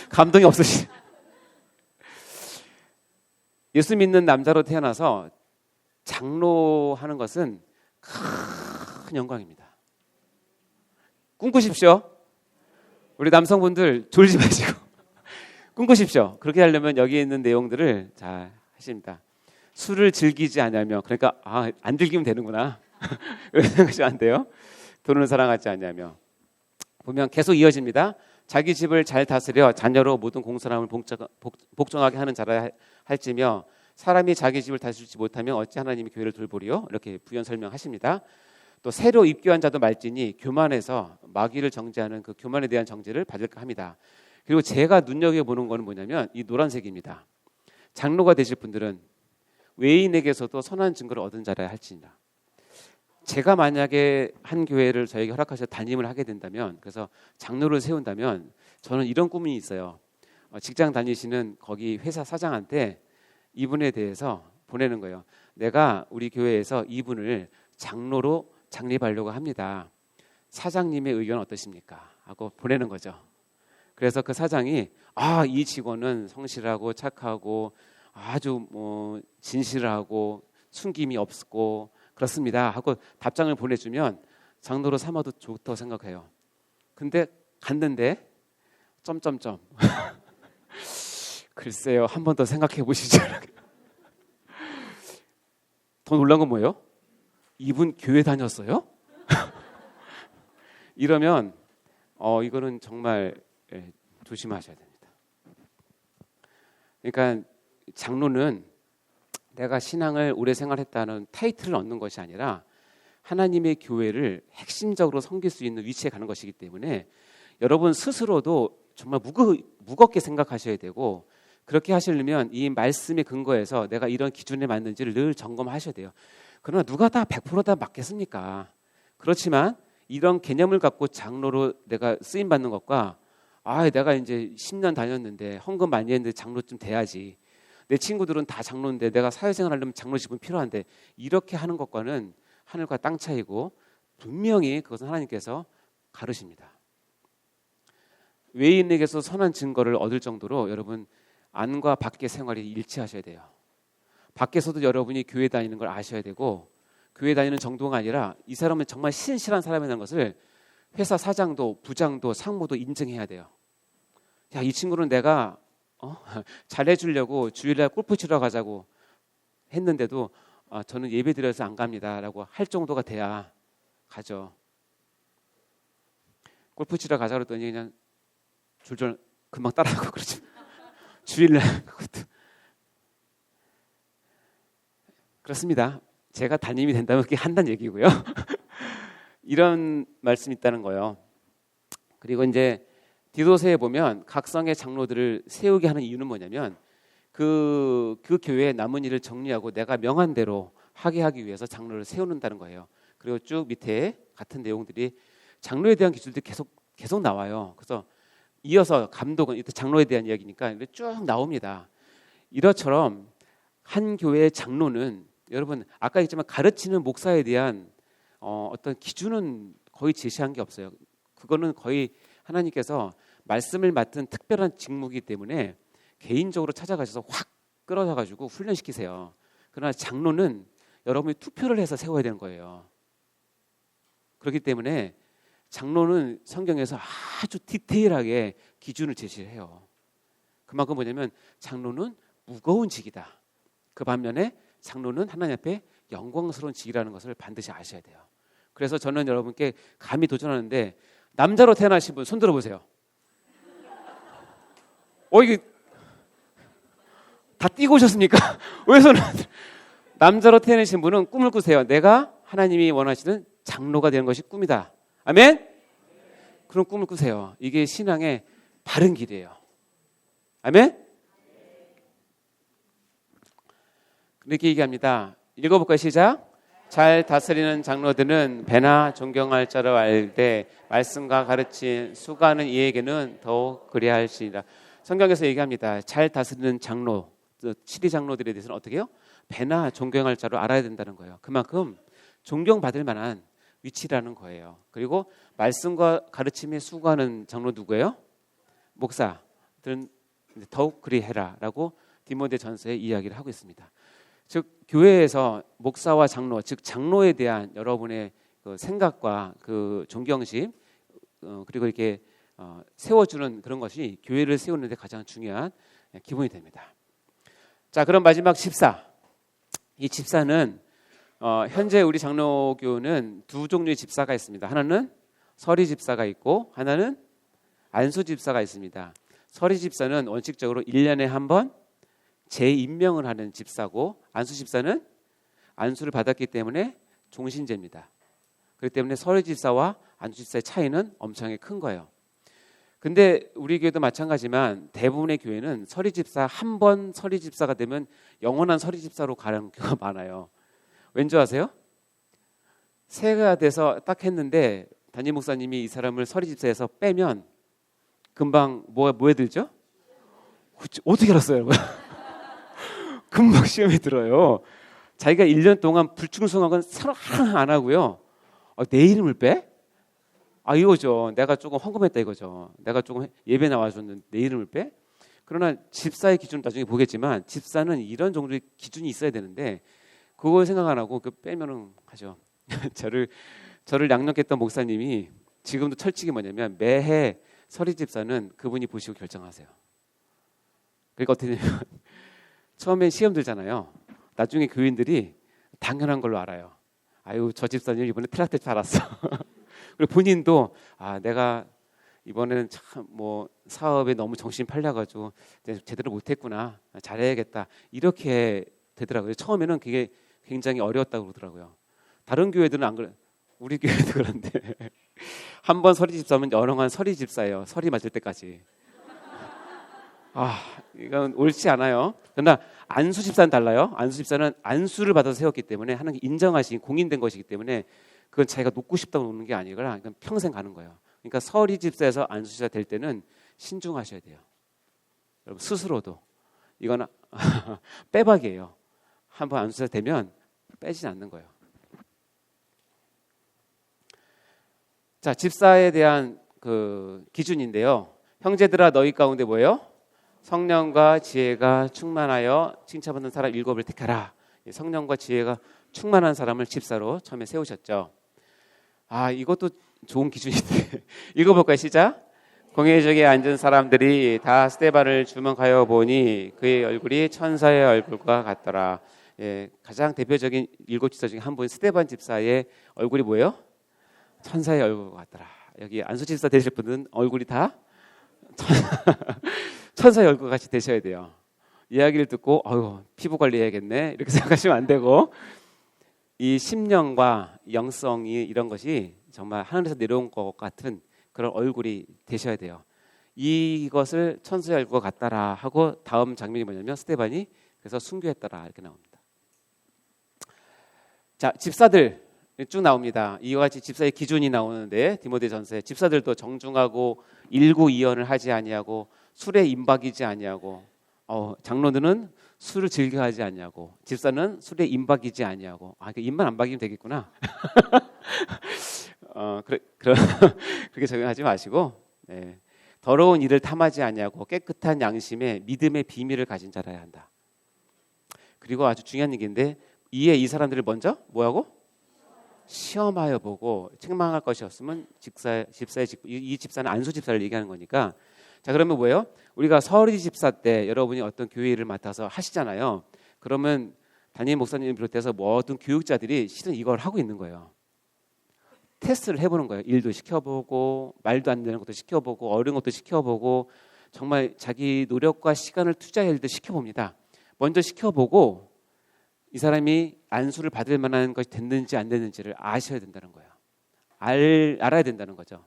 감동이 없으시. 예수 믿는 남자로 태어나서 장로 하는 것은 큰 영광입니다. 꿈꾸십시오. 우리 남성분들 졸지 마시고 꿈꾸십시오. 그렇게 하려면 여기 있는 내용들을 잘 하십니다. 술을 즐기지 않으며 그러니까 안 즐기면 되는구나. 이렇게 생각하시면 안 돼요. 돈을 사랑하지 않으며 보면 계속 이어집니다. 자기 집을 잘 다스려 자녀로 모든 공손함을 복종하게 하는 자라 할지며 사람이 자기 집을 다스리지 못하면 어찌 하나님이 교회를 돌보리요? 이렇게 부연 설명하십니다. 또 새로 입교한 자도 말지니 교만해서 마귀를 정죄하는 그 교만에 대한 정죄를 받을까 합니다. 그리고 제가 눈여겨보는 거는 뭐냐면 이 노란색입니다. 장로가 되실 분들은 외인에게서도 선한 증거를 얻은 자라야 할지니라. 제가 만약에 한 교회를 저에게 허락하셔서 담임을 하게 된다면 그래서 장로를 세운다면 저는 이런 꿈이 있어요. 직장 다니시는 거기 회사 사장한테 이분에 대해서 보내는 거예요. 내가 우리 교회에서 이분을 장로로 창립하려고 합니다. 사장님의 의견 어떠십니까? 하고 보내는 거죠. 그래서 그 사장이 이 직원은 성실하고 착하고 아주 진실하고 숨김이 없고 그렇습니다 하고 답장을 보내주면 장로로 삼아도 좋다고 생각해요. 근데 갔는데 점점점 글쎄요, 한 번 더 생각해 보시죠. 더 놀란 건 뭐예요? 이분 교회 다녔어요? 이러면 이거는 정말 조심하셔야 됩니다. 그러니까 장로는 내가 신앙을 오래 생활했다는 타이틀을 얻는 것이 아니라 하나님의 교회를 핵심적으로 섬길 수 있는 위치에 가는 것이기 때문에 여러분 스스로도 정말 무겁게 생각하셔야 되고 그렇게 하시려면 이 말씀의 근거에서 내가 이런 기준에 맞는지를 늘 점검하셔야 돼요. 그러나 누가 다 100% 맞겠습니까? 그렇지만 이런 개념을 갖고 장로로 내가 쓰임받는 것과 내가 이제 10년 다녔는데 헌금 많이 했는데 장로쯤 돼야지. 내 친구들은 다 장로인데 내가 사회생활 하려면 장로 직분 필요한데, 이렇게 하는 것과는 하늘과 땅 차이고 분명히 그것은 하나님께서 가르십니다. 외인에게서 선한 증거를 얻을 정도로 여러분 안과 밖의 생활이 일치하셔야 돼요. 밖에서도 여러분이 교회 다니는 걸 아셔야 되고, 교회 다니는 정도가 아니라 이 사람은 정말 신실한 사람이라는 것을 회사 사장도 부장도 상무도 인정해야 돼요. 야, 이 친구는 내가 잘해주려고 주일날 골프 치러 가자고 했는데도 저는 예배 드려서 안 갑니다 라고 할 정도가 돼야 가죠. 골프 치러 가자 그랬더니 그냥 줄줄 금방 따라가고 그러죠. 주일날 그것도 그렇습니다. 제가 담임이 된다면 그렇게 한다는 얘기고요. 이런 말씀이 있다는 거예요. 그리고 이제 디도서에 보면 각 성의 장로들을 세우게 하는 이유는 뭐냐면 그 교회의 남은 일을 정리하고 내가 명한 대로 하게 하기 위해서 장로를 세우는다는 거예요. 그리고 쭉 밑에 같은 내용들이 장로에 대한 기술들이 계속 나와요. 그래서 이어서 감독은 이때 장로에 대한 이야기니까 쭉 나옵니다. 이처럼 한 교회의 장로는 여러분 아까 했지만 가르치는 목사에 대한 어떤 기준은 거의 제시한 게 없어요. 그거는 거의 하나님께서 말씀을 맡은 특별한 직무이기 때문에 개인적으로 찾아가셔서 확 끌어가지고 훈련시키세요. 그러나 장로는 여러분이 투표를 해서 세워야 되는 거예요. 그렇기 때문에 장로는 성경에서 아주 디테일하게 기준을 제시해요. 그만큼 뭐냐면 장로는 무거운 직이다. 그 반면에 장로는 하나님 앞에 영광스러운 직이라는 것을 반드시 아셔야 돼요. 그래서 저는 여러분께 감히 도전하는데 남자로 태어나신 분 손 들어보세요. 이게 다 띄고 오셨습니까? 왜 손을 남자로 태어나신 분은 꿈을 꾸세요. 내가 하나님이 원하시는 장로가 되는 것이 꿈이다. 아멘? 그런 꿈을 꾸세요. 이게 신앙의 바른 길이에요. 아멘? 이렇게 얘기합니다. 읽어볼까요? 시작. 잘 다스리는 장로들은 배나 존경할 자로 알되 말씀과 가르친 수고하는 이에게는 더욱 그리할지니라. 성경에서 얘기합니다. 잘 다스리는 장로, 치리 장로들에 대해서는 어떻게 해요? 배나 존경할 자로 알아야 된다는 거예요. 그만큼 존경받을 만한 위치라는 거예요. 그리고 말씀과 가르침에 수고하는 장로 누구예요? 목사들은 더욱 그리해라 라고 디모데전서에 이야기를 하고 있습니다. 즉 교회에서 목사와 장로, 즉 장로에 대한 여러분의 그 생각과 그 존경심 그리고 이렇게 세워주는 그런 것이 교회를 세우는 데 가장 중요한 기본이 됩니다. 자, 그럼 마지막 집사. 이 집사는 현재 우리 장로교는 두 종류의 집사가 있습니다. 하나는 서리 집사가 있고 하나는 안수 집사가 있습니다. 서리 집사는 원칙적으로 1년에 한 번 재임명을 하는 집사고, 안수 집사는 안수를 받았기 때문에 종신제입니다. 그렇기 때문에 서리 집사와 안수 집사의 차이는 엄청나게 큰 거예요. 근데 우리 교회도 마찬가지지만 대부분의 교회는 서리 집사 한 번 서리 집사가 되면 영원한 서리 집사로 가는 경우가 많아요. 왠지 아세요? 새해가 돼서 딱 했는데 담임 목사님이 이 사람을 서리 집사에서 빼면 금방 뭐에 들죠? 어떻게 알았어요, 여러분? 금방 시험에 들어요. 자기가 1년 동안 불충성한 건 서로 하나 안 하고요. 내 이름을 빼? 이거죠. 내가 조금 헌금했다 이거죠. 내가 조금 예배 나와줬는데 내 이름을 빼? 그러나 집사의 기준은 나중에 보겠지만 집사는 이런 정도의 기준이 있어야 되는데 그걸 생각 안 하고 그 빼면은 가죠. 저를 양육했던 목사님이 지금도 철칙이 뭐냐면 매해 서리 집사는 그분이 보시고 결정하세요. 그러니까 어떻게 되냐면 처음엔 시험 들잖아요. 나중에 교인들이 당연한 걸로 알아요. 아유, 저 집사님 이번에 트라트 잘았어. 그리고 본인도 내가 이번에는 참 사업에 너무 정신 팔려가지고 제대로 못했구나. 잘해야겠다. 이렇게 되더라고요. 처음에는 그게 굉장히 어려웠다고 그러더라고요. 다른 교회들은 안 그래. 우리 교회도 그런데 한 번 서리 집사면 영원한 서리 집사예요. 서리 맞을 때까지. 이건 옳지 않아요. 그러나 안수 집사는 달라요. 안수 집사는 안수를 받아서 세웠기 때문에 하나님 인정하신 공인된 것이기 때문에 그건 자기가 놓고 싶다고 놓는 게 아니라 그냥 평생 가는 거예요. 그러니까 서리 집사에서 안수 집사 될 때는 신중하셔야 돼요. 여러분 스스로도 이건 빼박이에요. 한번 안수사 되면 빼진 않는 거예요. 자, 집사에 대한 그 기준인데요. 형제들아 너희 가운데 뭐예요? 성령과 지혜가 충만하여 칭찬받는 사람 7을 택하라. 성령과 지혜가 충만한 사람을 집사로 처음에 세우셨죠. 아, 이것도 좋은 기준인데 읽어볼까요? 시작. 공회적에 앉은 사람들이 다 스데반을 주목하여 보니 그의 얼굴이 천사의 얼굴과 같더라. 예, 가장 대표적인 7집사 중에 한 분 스데반 집사의 얼굴이 뭐예요? 천사의 얼굴과 같더라. 여기 안수 집사 되실 분은 얼굴이 다 천사의 얼굴 같이 되셔야 돼요. 이야기를 듣고 피부 관리해야겠네 이렇게 생각하시면 안 되고, 이 심령과 영성이 이런 것이 정말 하늘에서 내려온 것 같은 그런 얼굴이 되셔야 돼요. 이것을 천사의 얼굴과 같다라 하고 다음 장면이 뭐냐면 스데반이 그래서 순교했더라 이렇게 나옵니다. 자, 집사들 쭉 나옵니다. 이와 같이 집사의 기준이 나오는데 디모데전서에 집사들도 정중하고 일구이연을 하지 아니하고 술에 임박이지 아니하고, 장로들은 술을 즐겨하지 아니하고 집사는 술에 임박이지 아니하고, 입만 안 박이면 되겠구나. 그렇게 적용하지 마시고, 네. 더러운 일을 탐하지 아니하고 깨끗한 양심에 믿음의 비밀을 가진 자라야 한다. 그리고 아주 중요한 얘기인데 이에 이 사람들을 먼저 뭐하고? 시험하여 보고 책망할 것이 없으면 집사의 직분, 이 집사는 안수 집사를 얘기하는 거니까. 자, 그러면 뭐예요? 우리가 서리 집사 때 여러분이 어떤 교회 일을 맡아서 하시잖아요. 그러면 담임 목사님 비롯해서 모든 교육자들이 실은 이걸 하고 있는 거예요. 테스트를 해보는 거예요. 일도 시켜보고 말도 안 되는 것도 시켜보고 어려운 것도 시켜보고 정말 자기 노력과 시간을 투자할 일도 시켜봅니다. 먼저 시켜보고 이 사람이 안수를 받을 만한 것이 됐는지 안 됐는지를 아셔야 된다는 거예요. 알아야 된다는 거죠.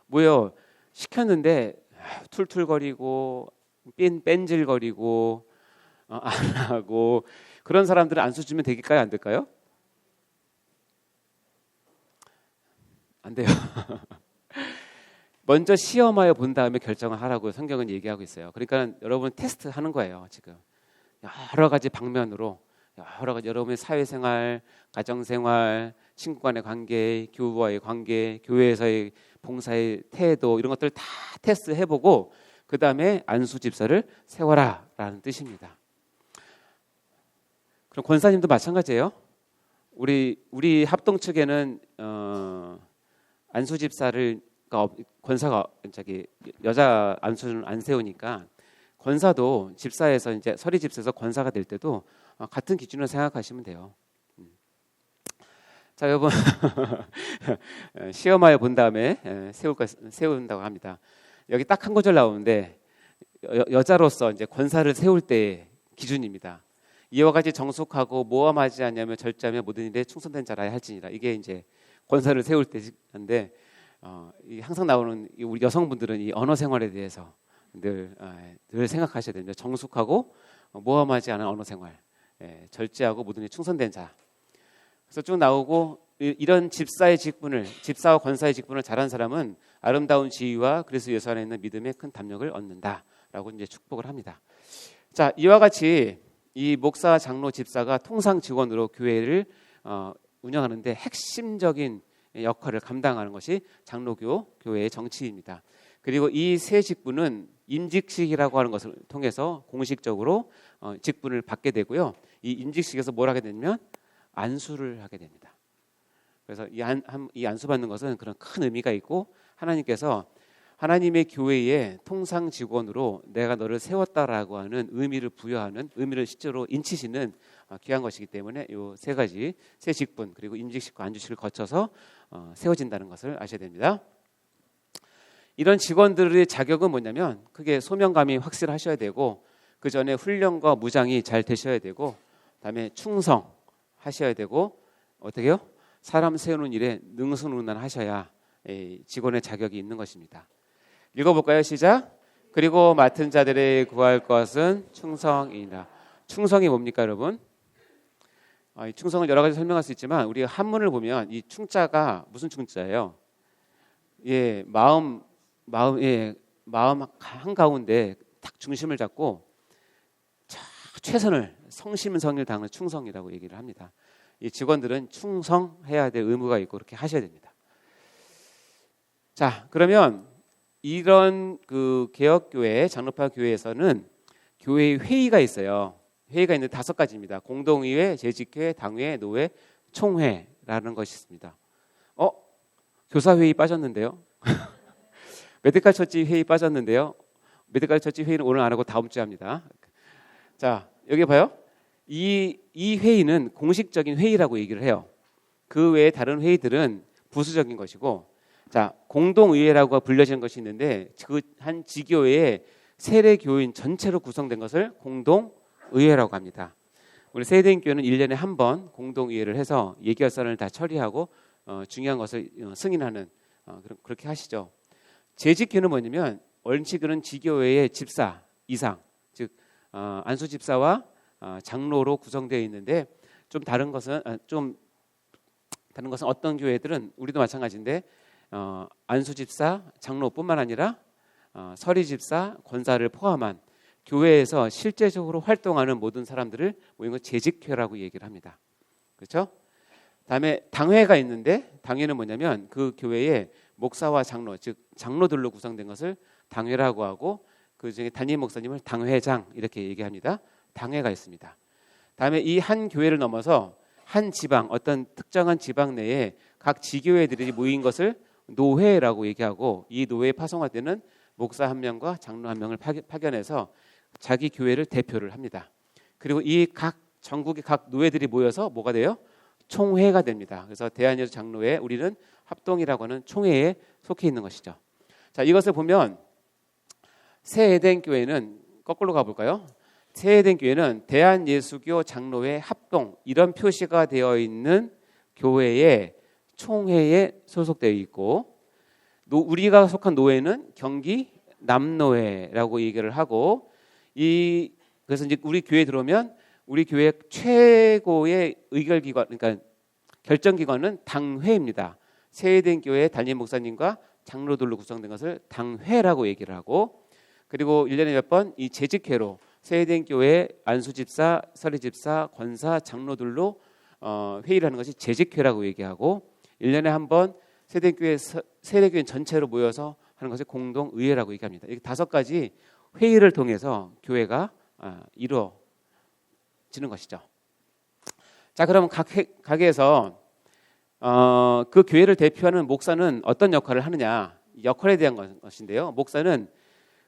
뭐요? 시켰는데 툴툴거리고 뺀질거리고 안 하고 그런 사람들은 안수 주면 될까요? 안 될까요? 안 돼요. 먼저 시험하여 본 다음에 결정을 하라고 성경은 얘기하고 있어요. 그러니까 여러분 테스트 하는 거예요. 지금 여러 가지 방면으로 여러 가지 여러분의 사회생활, 가정생활, 친구 간의 관계, 교우와의 관계, 교회에서의 봉사의 태도 이런 것들을 다 테스트해보고 그 다음에 안수 집사를 세워라라는 뜻입니다. 그럼 권사님도 마찬가지예요. 우리 합동 측에는 안수 집사를 권사가 여자 안수는 안 세우니까 권사도 집사에서 이제 서리 집사에서 권사가 될 때도 같은 기준으로 생각하시면 돼요. 자, 여러분 시험하여 본 다음에 세운다고 합니다. 여기 딱 한 구절 나오는데 여자로서 이제 권사를 세울 때의 기준입니다. 이와 같이 정숙하고 모함하지 않냐며 절제하며 모든 일에 충성된 자라야 할지니라. 이게 이제 권사를 세울 때인데 항상 나오는 우리 여성분들은 이 언어 생활에 대해서 늘 생각하셔야 됩니다. 정숙하고 모함하지 않은 언어 생활, 절제하고 모든 일에 충성된 자. 그래서 쭉 나오고 이런 집사의 직분을, 집사와 권사의 직분을 잘한 사람은 아름다운 지위와 그리스도 예수 안에 있는 믿음의 큰 담력을 얻는다라고 이제 축복을 합니다. 자, 이와 같이 이 목사, 장로, 집사가 통상 직원으로 교회를 운영하는데 핵심적인 역할을 감당하는 것이 장로교 교회의 정치입니다. 그리고 이 세 직분은 임직식이라고 하는 것을 통해서 공식적으로 직분을 받게 되고요. 이 임직식에서 뭘 하게 되냐면 안수를 하게 됩니다. 그래서 이 안수 받는 것은 그런 큰 의미가 있고 하나님께서 하나님의 교회의 통상 직원으로 내가 너를 세웠다라고 하는 의미를 부여하는, 의미를 실제로 인치시는 귀한 것이기 때문에 이 세 가지, 세 직분 그리고 임직식과 안주식을 거쳐서 세워진다는 것을 아셔야 됩니다. 이런 직원들의 자격은 뭐냐면 크게 소명감이 확실하셔야 되고 그 전에 훈련과 무장이 잘 되셔야 되고 그다음에 충성하셔야 되고 어떻게요? 사람 세우는 일에 능수능란하셔야 직원의 자격이 있는 것입니다. 읽어볼까요? 시작. 그리고 맡은 자들의 구할 것은 충성이다. 충성이 뭡니까, 여러분? 이 충성을 여러 가지 설명할 수 있지만 우리가 한문을 보면 이 충자가 무슨 충자예요? 마음 한가운데 딱 중심을 잡고 최선을 성심성의를 다하는 충성이라고 얘기를 합니다. 이 직원들은 충성해야 될 의무가 있고 그렇게 하셔야 됩니다. 자, 그러면 이런 그 개혁교회, 장로파 교회에서는 교회의 회의가 있어요. 회의가 있는데 5가지입니다. 공동의회, 재직회, 당회, 노회, 총회라는 것이 있습니다. 교사회의 빠졌는데요. 메디컬 처치 회의 빠졌는데요. 메디컬 처치 회의는 오늘 안 하고 다음 주에 합니다. 자, 여기 봐요. 이 회의는 공식적인 회의라고 얘기를 해요. 그 외에 다른 회의들은 부수적인 것이고, 자, 공동의회라고 불려지는 것이 있는데 그 한 지교회의 세례교인 전체로 구성된 것을 공동의회라고 합니다. 우리 세대인교회는 1년에 한 번 공동의회를 해서 예결선을 다 처리하고 중요한 것을 승인하는 그렇게 하시죠. 재직회는 뭐냐면 원칙은 지교회의 집사 이상, 즉 안수 집사와 장로로 구성되어 있는데 좀 다른 것은 어떤 교회들은 우리도 마찬가지인데 안수 집사, 장로뿐만 아니라 서리 집사, 권사를 포함한 교회에서 실제적으로 활동하는 모든 사람들을 모인 것 재직회라고 얘기를 합니다. 그렇죠? 다음에 당회가 있는데 당회는 뭐냐면 그 교회의 목사와 장로, 즉 장로들로 구성된 것을 당회라고 하고 그 중에 담임 목사님을 당회장 이렇게 얘기합니다. 당회가 있습니다. 다음에 이 한 교회를 넘어서 한 지방, 어떤 특정한 지방 내에 각 지교회들이 모인 것을 노회라고 얘기하고 이 노회에 파송할 때는 목사 한 명과 장로 한 명을 파견해서 자기 교회를 대표를 합니다. 그리고 이 각 전국의 각 노회들이 모여서 뭐가 돼요? 총회가 됩니다. 그래서 대한예수 장로회, 우리는 합동이라고 하는 총회에 속해 있는 것이죠. 자, 이것을 보면 새 에덴 교회는 거꾸로 가볼까요? 새 에덴 교회는 대한예수교 장로회 합동 이런 표시가 되어 있는 교회의 총회에 소속되어 있고, 우리가 속한 노회는 경기 남노회라고 얘기를 하고, 그래서 이제 우리 교회에 들어오면 우리 교회 최고의 의결기관, 그러니까 결정기관은 당회입니다. 새에덴 교회 담임 목사님과 장로들로 구성된 것을 당회라고 얘기를 하고, 그리고 1년에 몇 번 이 재직회로 새에덴 교회 안수집사, 서리집사, 권사, 장로들로 회의를 하는 것이 재직회라고 얘기하고, 1년에 한 번 세대교회 전체로 모여서 하는 것이 공동의회라고 얘기합니다. 이렇게 5가지 회의를 통해서 교회가 이루어지는 것이죠. 자, 그럼 각에서 그 교회를 대표하는 목사는 어떤 역할을 하느냐, 역할에 대한 것인데요. 목사는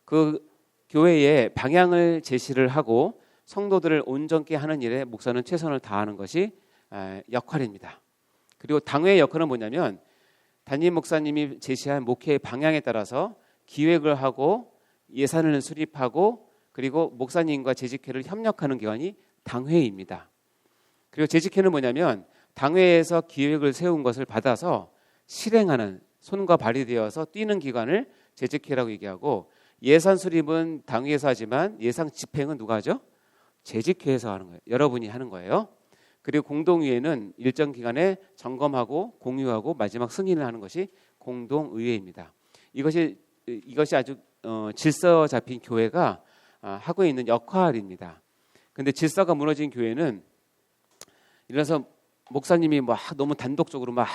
그 교회의 방향을 제시를 하고 성도들을 온전케 하는 일에 목사는 최선을 다하는 것이 역할입니다. 그리고 당회의 역할은 뭐냐면 담임 목사님이 제시한 목회의 방향에 따라서 기획을 하고 예산을 수립하고 그리고 목사님과 재직회를 협력하는 기관이 당회입니다. 그리고 재직회는 뭐냐면 당회에서 기획을 세운 것을 받아서 실행하는, 손과 발이 되어서 뛰는 기관을 재직회라고 얘기하고, 예산 수립은 당회에서 하지만 예산 집행은 누가 하죠? 재직회에서 하는 거예요. 여러분이 하는 거예요. 그리고 공동의회는 일정 기간에 점검하고 공유하고 마지막 승인을 하는 것이 공동의회입니다. 이것이 아주 질서 잡힌 교회가 하고 있는 역할입니다. 그런데 질서가 무너진 교회는, 이래서 목사님이 막 너무 단독적으로 막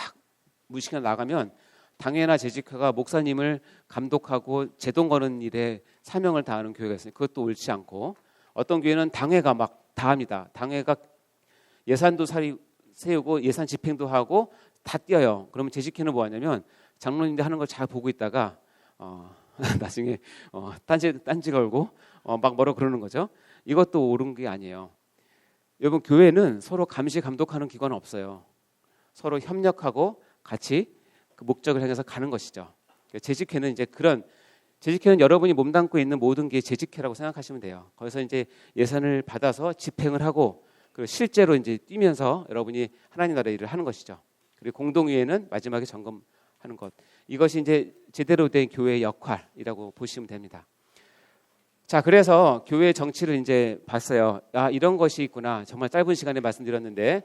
무시가 나가면 당회나 재직회가 목사님을 감독하고 제동 거는 일에 사명을 다하는 교회가 있어요. 그것도 옳지 않고, 어떤 교회는 당회가 막 다 합니다. 당회가 예산도 세우고 예산 집행도 하고 다 뛰어요. 그러면 재직회는 뭐 하냐면 장로님들 하는 걸 잘 보고 있다가 나중에 딴지 걸고 막 뭐라 그러는 거죠. 이것도 옳은 게 아니에요. 여러분, 교회는 서로 감시 감독하는 기관은 없어요. 서로 협력하고 같이 그 목적을 향해서 가는 것이죠. 재직회는 이제 재직회는 여러분이 몸담고 있는 모든 게 재직회라고 생각하시면 돼요. 거기서 이제 예산을 받아서 집행을 하고 그리고 실제로 이제 뛰면서 여러분이 하나님 나라의 일을 하는 것이죠. 그리고 공동의회는 마지막에 점검하는 것. 이것이 이제 제대로 된 교회의 역할이라고 보시면 됩니다. 자, 그래서 교회 정치를 이제 봤어요. 이런 것이 있구나. 정말 짧은 시간에 말씀드렸는데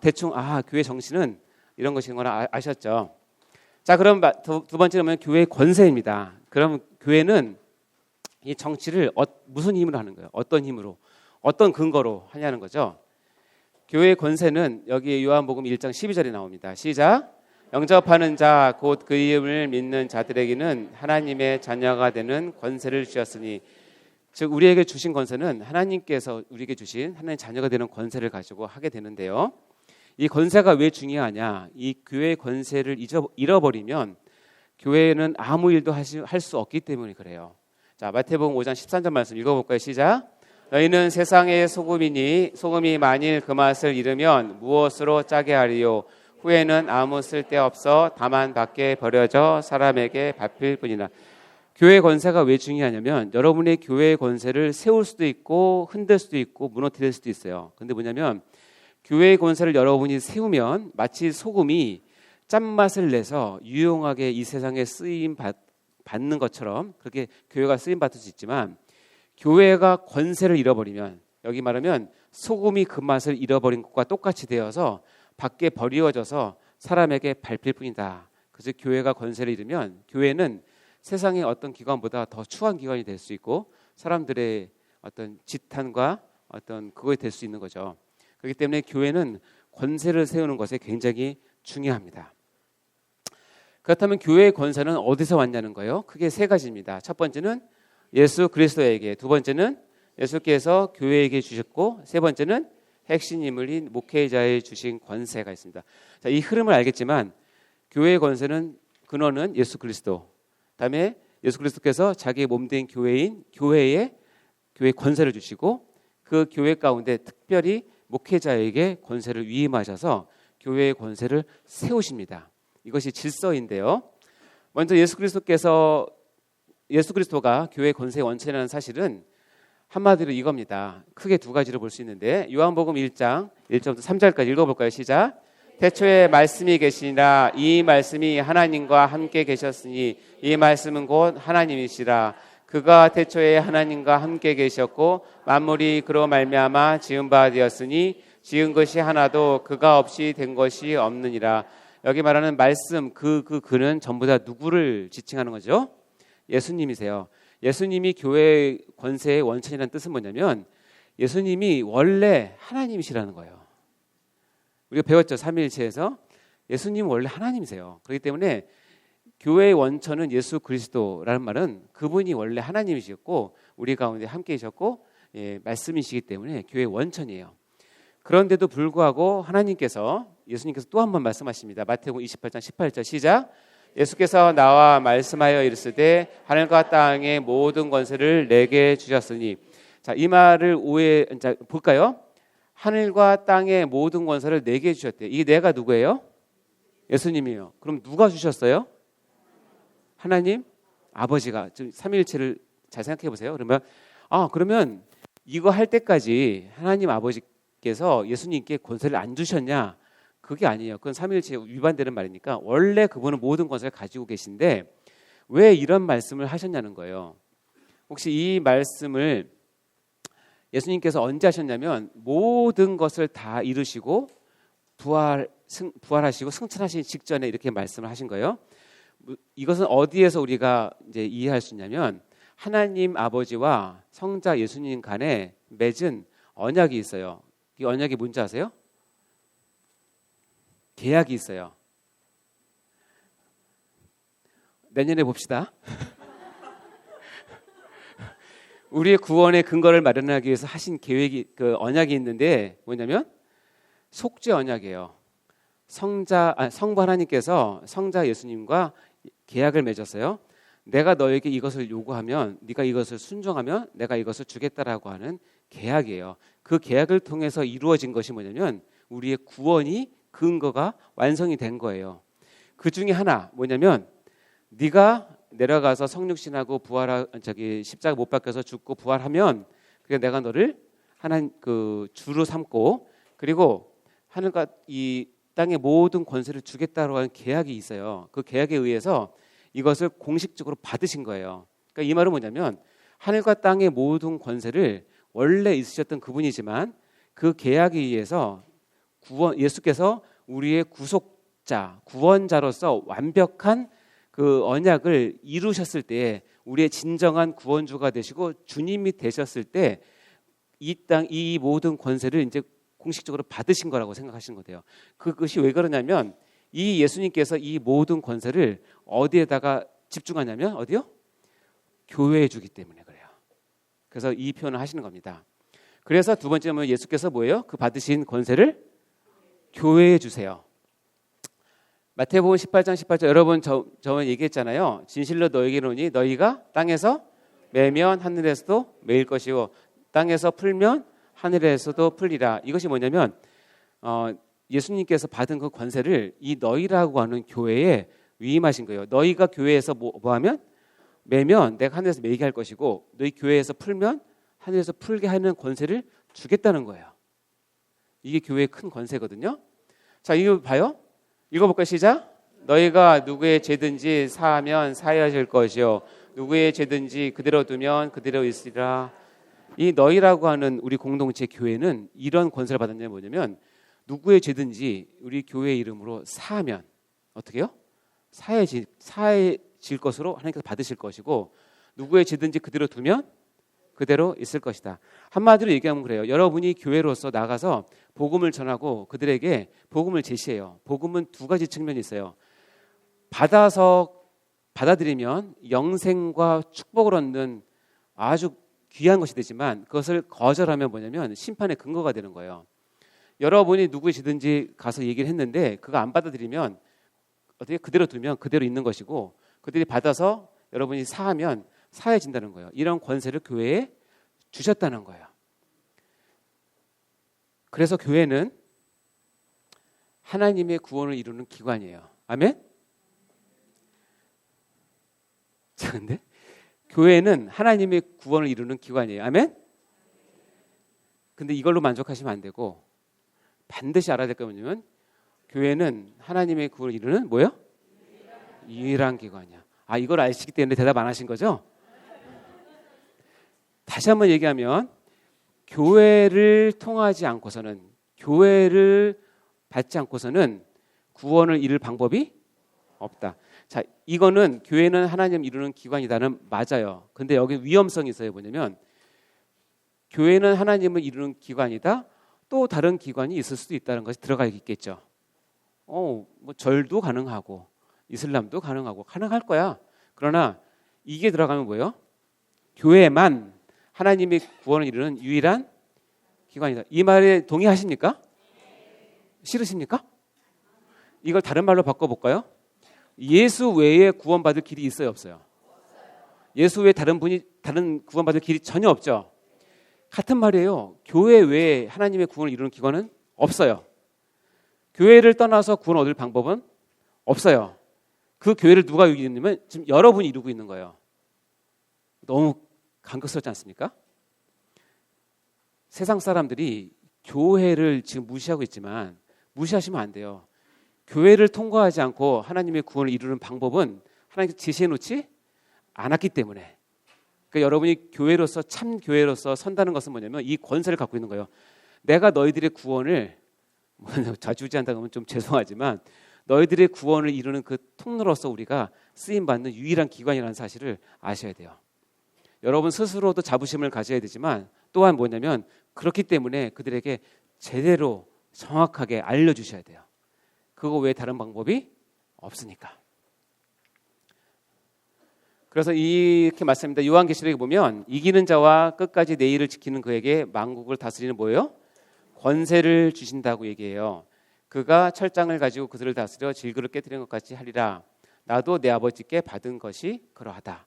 대충 교회 정치는 이런 것인 거나 아셨죠? 자, 그럼 두 번째는 교회의 권세입니다. 그럼 교회는 이 정치를 무슨 힘으로 하는 거예요? 어떤 힘으로? 어떤 근거로 하냐는 거죠. 교회의 권세는 여기 요한복음 1장 12절에 나옵니다. 시작. 영접하는 자 곧 그 이름을 믿는 자들에게는 하나님의 자녀가 되는 권세를 주셨으니, 즉 우리에게 주신 권세는 하나님께서 우리에게 주신 하나님의 자녀가 되는 권세를 가지고 하게 되는데요. 이 권세가 왜 중요하냐? 이 교회의 권세를 잃어버리면 교회는 아무 일도 할 수 없기 때문에 그래요. 자, 마태복음 5장 13절 말씀 읽어볼까요? 시작. 너희는 세상의 소금이니 소금이 만일 그 맛을 잃으면 무엇으로 짜게 하리요? 후에는 아무 쓸데없어 다만 밖에 버려져 사람에게 밟힐 뿐이나. 교회 권세가 왜 중요하냐면 여러분의 교회의 권세를 세울 수도 있고 흔들 수도 있고 무너뜨릴 수도 있어요. 근데 뭐냐면 교회의 권세를 여러분이 세우면 마치 소금이 짠맛을 내서 유용하게 이 세상에 쓰임 받는 것처럼 그렇게 교회가 쓰임 받을 수 있지만, 교회가 권세를 잃어버리면, 여기 말하면 소금이 그 맛을 잃어버린 것과 똑같이 되어서 밖에 버리워져서 사람에게 밟힐 뿐이다. 그래서 교회가 권세를 잃으면 교회는 세상의 어떤 기관보다 더 추한 기관이 될 수 있고 사람들의 어떤 지탄과 어떤 그거에 될 수 있는 거죠. 그렇기 때문에 교회는 권세를 세우는 것에 굉장히 중요합니다. 그렇다면 교회의 권세는 어디서 왔냐는 거예요. 크게 세 가지입니다. 첫 번째는 예수 그리스도에게, 두 번째는 예수께서 교회에게 주셨고, 세 번째는 핵심 인물인 목회자에 주신 권세가 있습니다. 자, 이 흐름을 알겠지만 교회의 권세는 근원은 예수 그리스도, 그다음에 예수 그리스도께서 자기의 몸된 교회인 교회에 교회 권세를 주시고 그 교회 가운데 특별히 목회자에게 권세를 위임하셔서 교회의 권세를 세우십니다. 이것이 질서인데요. 먼저 예수 그리스도가 교회의 권세의 원천이라는 사실은 한마디로 이겁니다. 크게 두 가지로 볼 수 있는데, 요한복음 1장 1절부터 3절까지 읽어볼까요? 시작. 태초에 말씀이 계시니라. 이 말씀이 하나님과 함께 계셨으니 이 말씀은 곧 하나님이시라. 그가 태초에 하나님과 함께 계셨고 만물이 그로 말미암아 지은 바 되었으니 지은 것이 하나도 그가 없이 된 것이 없느니라. 여기 말하는 말씀, 그는 전부 다 누구를 지칭하는 거죠? 예수님이세요. 예수님이 교회의 권세의 원천이라는 뜻은 뭐냐면 예수님이 원래 하나님이시라는 거예요. 우리가 배웠죠. 삼위일체에서 예수님은 원래 하나님이세요. 그렇기 때문에 교회의 원천은 예수 그리스도라는 말은 그분이 원래 하나님이셨고 우리 가운데 함께 계셨고 말씀이시기 때문에 교회의 원천이에요. 그런데도 불구하고 예수님께서 또 한 번 말씀하십니다. 마태복음 28장 18절 시작. 예수께서 나와 말씀하여 이르시되 하늘과 땅의 모든 권세를 내게 주셨으니. 자, 이 말을 볼까요? 하늘과 땅의 모든 권세를 내게 주셨대요. 이게 내가 누구예요? 예수님이에요. 그럼 누가 주셨어요? 하나님 아버지가. 지금 삼위일체를 잘 생각해 보세요. 그러면 이거 할 때까지 하나님 아버지께서 예수님께 권세를 안 주셨냐? 그게 아니에요. 그건 삼위일체에 위반되는 말이니까 원래 그분은 모든 권세를 가지고 계신데 왜 이런 말씀을 하셨냐는 거예요. 혹시 이 말씀을 예수님께서 언제 하셨냐면 모든 것을 다 이루시고 부활하시고 승천하신 직전에 이렇게 말씀을 하신 거예요. 이것은 어디에서 우리가 이제 이해할 수 있냐면 하나님 아버지와 성자 예수님 간에 맺은 언약이 있어요. 이 언약이 뭔지 아세요? 계약이 있어요. 내년에 봅시다. 우리의 구원의 근거를 마련하기 위해서 하신 언약이 있는데 뭐냐면 속죄 언약이에요. 성부 하나님께서 성자 예수님과 계약을 맺었어요. 내가 너에게 이것을 요구하면 네가 이것을 순종하면 내가 이것을 주겠다라고 하는 계약이에요. 그 계약을 통해서 이루어진 것이 뭐냐면 우리의 구원이 근거가 완성이 된 거예요. 그 중에 하나 뭐냐면 네가 내려가서 성육신하고 십자가 못 박혀서 죽고 부활하면 그래 내가 너를 하나님 주로 삼고 그리고 하늘과 이 땅의 모든 권세를 주겠다고 하는 계약이 있어요. 그 계약에 의해서 이것을 공식적으로 받으신 거예요. 그러니까 이 말은 뭐냐면 하늘과 땅의 모든 권세를 원래 있으셨던 그분이지만 그 계약에 의해서 예수께서 우리의 구속자, 구원자로서 완벽한 그 언약을 이루셨을 때 우리의 진정한 구원주가 되시고 주님이 되셨을 때 이 모든 권세를 이제 공식적으로 받으신 거라고 생각하시는 거예요. 그것이 왜 그러냐면 이 예수님께서 이 모든 권세를 어디에다가 집중하냐면 어디요? 교회에 주기 때문에 그래요. 그래서 이 표현을 하시는 겁니다. 그래서 두 번째는 예수께서 뭐예요? 그 받으신 권세를 교회에 주세요. 마태복음 18장 18절 여러분 저번 얘기했잖아요. 진실로 너에게 이르노니 너희가 땅에서 매면 하늘에서도 매일 것이요 땅에서 풀면 하늘에서도 풀리라. 이것이 뭐냐면 예수님께서 받은 그 권세를 이 너희라고 하는 교회에 위임하신 거예요. 너희가 교회에서 뭐 하면 매면 내가 하늘에서 매게 할 것이고 너희 교회에서 풀면 하늘에서 풀게 하는 권세를 주겠다는 거예요. 이게 교회의 큰 권세거든요. 자, 이거 봐요. 읽어볼까요? 시작. 너희가 누구의 죄든지 사하면 사하여질 것이요 누구의 죄든지 그대로 두면 그대로 있으리라. 이 너희라고 하는 우리 공동체 교회는 이런 권세를 받았냐면 뭐냐면 누구의 죄든지 우리 교회 이름으로 사하면 어떻게 해요? 사해질 것으로 하나님께서 받으실 것이고 누구의 죄든지 그대로 두면 그대로 있을 것이다. 한마디로 얘기하면 그래요. 여러분이 교회로서 나가서 복음을 전하고 그들에게 복음을 제시해요. 복음은 두 가지 측면이 있어요. 받아들이면 영생과 축복을 얻는 아주 귀한 것이 되지만 그것을 거절하면 뭐냐면 심판의 근거가 되는 거예요. 여러분이 누구이든지 가서 얘기를 했는데 그거 안 받아들이면 어떻게 그대로 두면 그대로 있는 것이고 그들이 받아서 여러분이 사하면 사해진다는 거예요. 이런 권세를 교회에 주셨다는 거예요. 그래서 교회는 하나님의 구원을 이루는 기관이에요. 아멘? 자, 근데 교회는 하나님의 구원을 이루는 기관이에요. 아멘? 근데 이걸로 만족하시면 안 되고 반드시 알아야 될 게 뭐냐면 교회는 하나님의 구원을 이루는 뭐예요? 유일한 기관이야. 아, 이걸 아시기 때문에 대답 안 하신 거죠? 다시 한번 얘기하면 교회를 통하지 않고서는 교회를 받지 않고서는 구원을 이룰 방법이 없다. 자, 이거는 교회는 하나님 이루는 기관이다는 맞아요. 근데 여기 위험성이 있어요. 뭐냐면 교회는 하나님을 이루는 기관이다. 또 다른 기관이 있을 수도 있다는 것이 들어가 있겠죠. 뭐 절도 가능하고 이슬람도 가능하고 가능할 거야. 그러나 이게 들어가면 뭐예요? 교회만 하나님의 구원을 이루는 유일한 기관이다. 이 말에 동의하십니까? 싫으십니까? 이걸 다른 말로 바꿔볼까요? 예수 외에 구원받을 길이 있어요, 없어요? 예수 외에 다른 구원받을 길이 전혀 없죠. 같은 말이에요. 교회 외에 하나님의 구원을 이루는 기관은 없어요. 교회를 떠나서 구원 얻을 방법은 없어요. 그 교회를 누가 이루냐면 지금 여러분이 이루고 있는 거예요. 너무 감격스럽지 않습니까? 세상 사람들이 교회를 지금 무시하고 있지만 무시하시면 안 돼요. 교회를 통과하지 않고 하나님의 구원을 이루는 방법은 하나님께서 제시해 놓지 않았기 때문에 그러니까 여러분이 교회로서 참 교회로서 선다는 것은 뭐냐면 이 권세를 갖고 있는 거예요. 내가 너희들의 구원을 좌지우지한다고 하면 좀 죄송하지만 너희들의 구원을 이루는 그 통로로서 우리가 쓰임받는 유일한 기관이라는 사실을 아셔야 돼요. 여러분 스스로도 자부심을 가져야 되지만 또한 뭐냐면 그렇기 때문에 그들에게 제대로 정확하게 알려주셔야 돼요. 그거 외에 다른 방법이 없으니까. 그래서 이렇게 말씀합니다. 요한계시록에 보면 이기는 자와 끝까지 내 일을 지키는 그에게 만국을 다스리는 뭐예요? 권세를 주신다고 얘기해요. 그가 철장을 가지고 그들을 다스려 질그를 깨뜨리는 것 같이 하리라. 나도 내 아버지께 받은 것이 그러하다.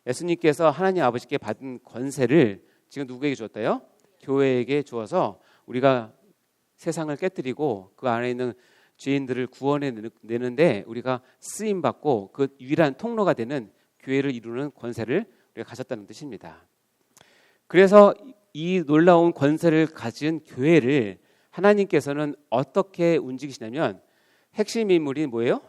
예수님께서 하나님 아버지께 받은 권세를 지금 누구에게 주었다요? 교회에게 주어서 우리가 세상을 깨뜨리고 그 안에 있는 죄인들을 구원해내는데 우리가 쓰임받고 그 유일한 통로가 되는 교회를 이루는 권세를 우리가 가졌다는 뜻입니다. 그래서 이 놀라운 권세를 가진 교회를 하나님께서는 어떻게 움직이시냐면 핵심 인물이 뭐예요?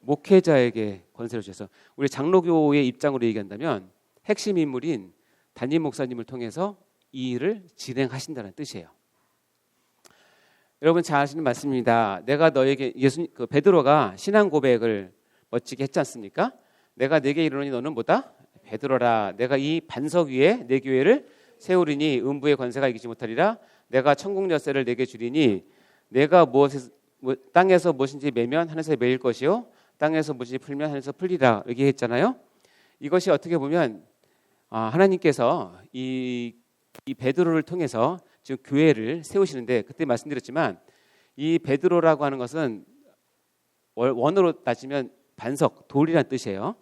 목회자에게 권세를 주셔서 우리 장로교의 입장으로 얘기한다면 핵심 인물인 담임 목사님을 통해서 이 일을 진행하신다는 뜻이에요. 여러분 잘 아시는 말씀입니다. 내가 너에게 베드로가 신앙 고백을 멋지게 했지 않습니까? 내가 네게 이르노니 너는 뭐다? 베드로라. 내가 이 반석 위에 내 교회를 세우리니 음부의 권세가 이기지 못하리라. 내가 천국 열쇠를 내게 주리니 내가 땅에서 무엇인지 매면 하늘에서 매일 것이요 땅에서 무엇인지 풀면 하늘에서 풀리라 얘기했잖아요. 이것이 어떻게 보면 하나님께서 이 베드로를 통해서 지금 교회를 세우시는데, 그때 말씀드렸지만 이 베드로라고 하는 것은 원어로 따지면 반석, 돌이라는 뜻이에요.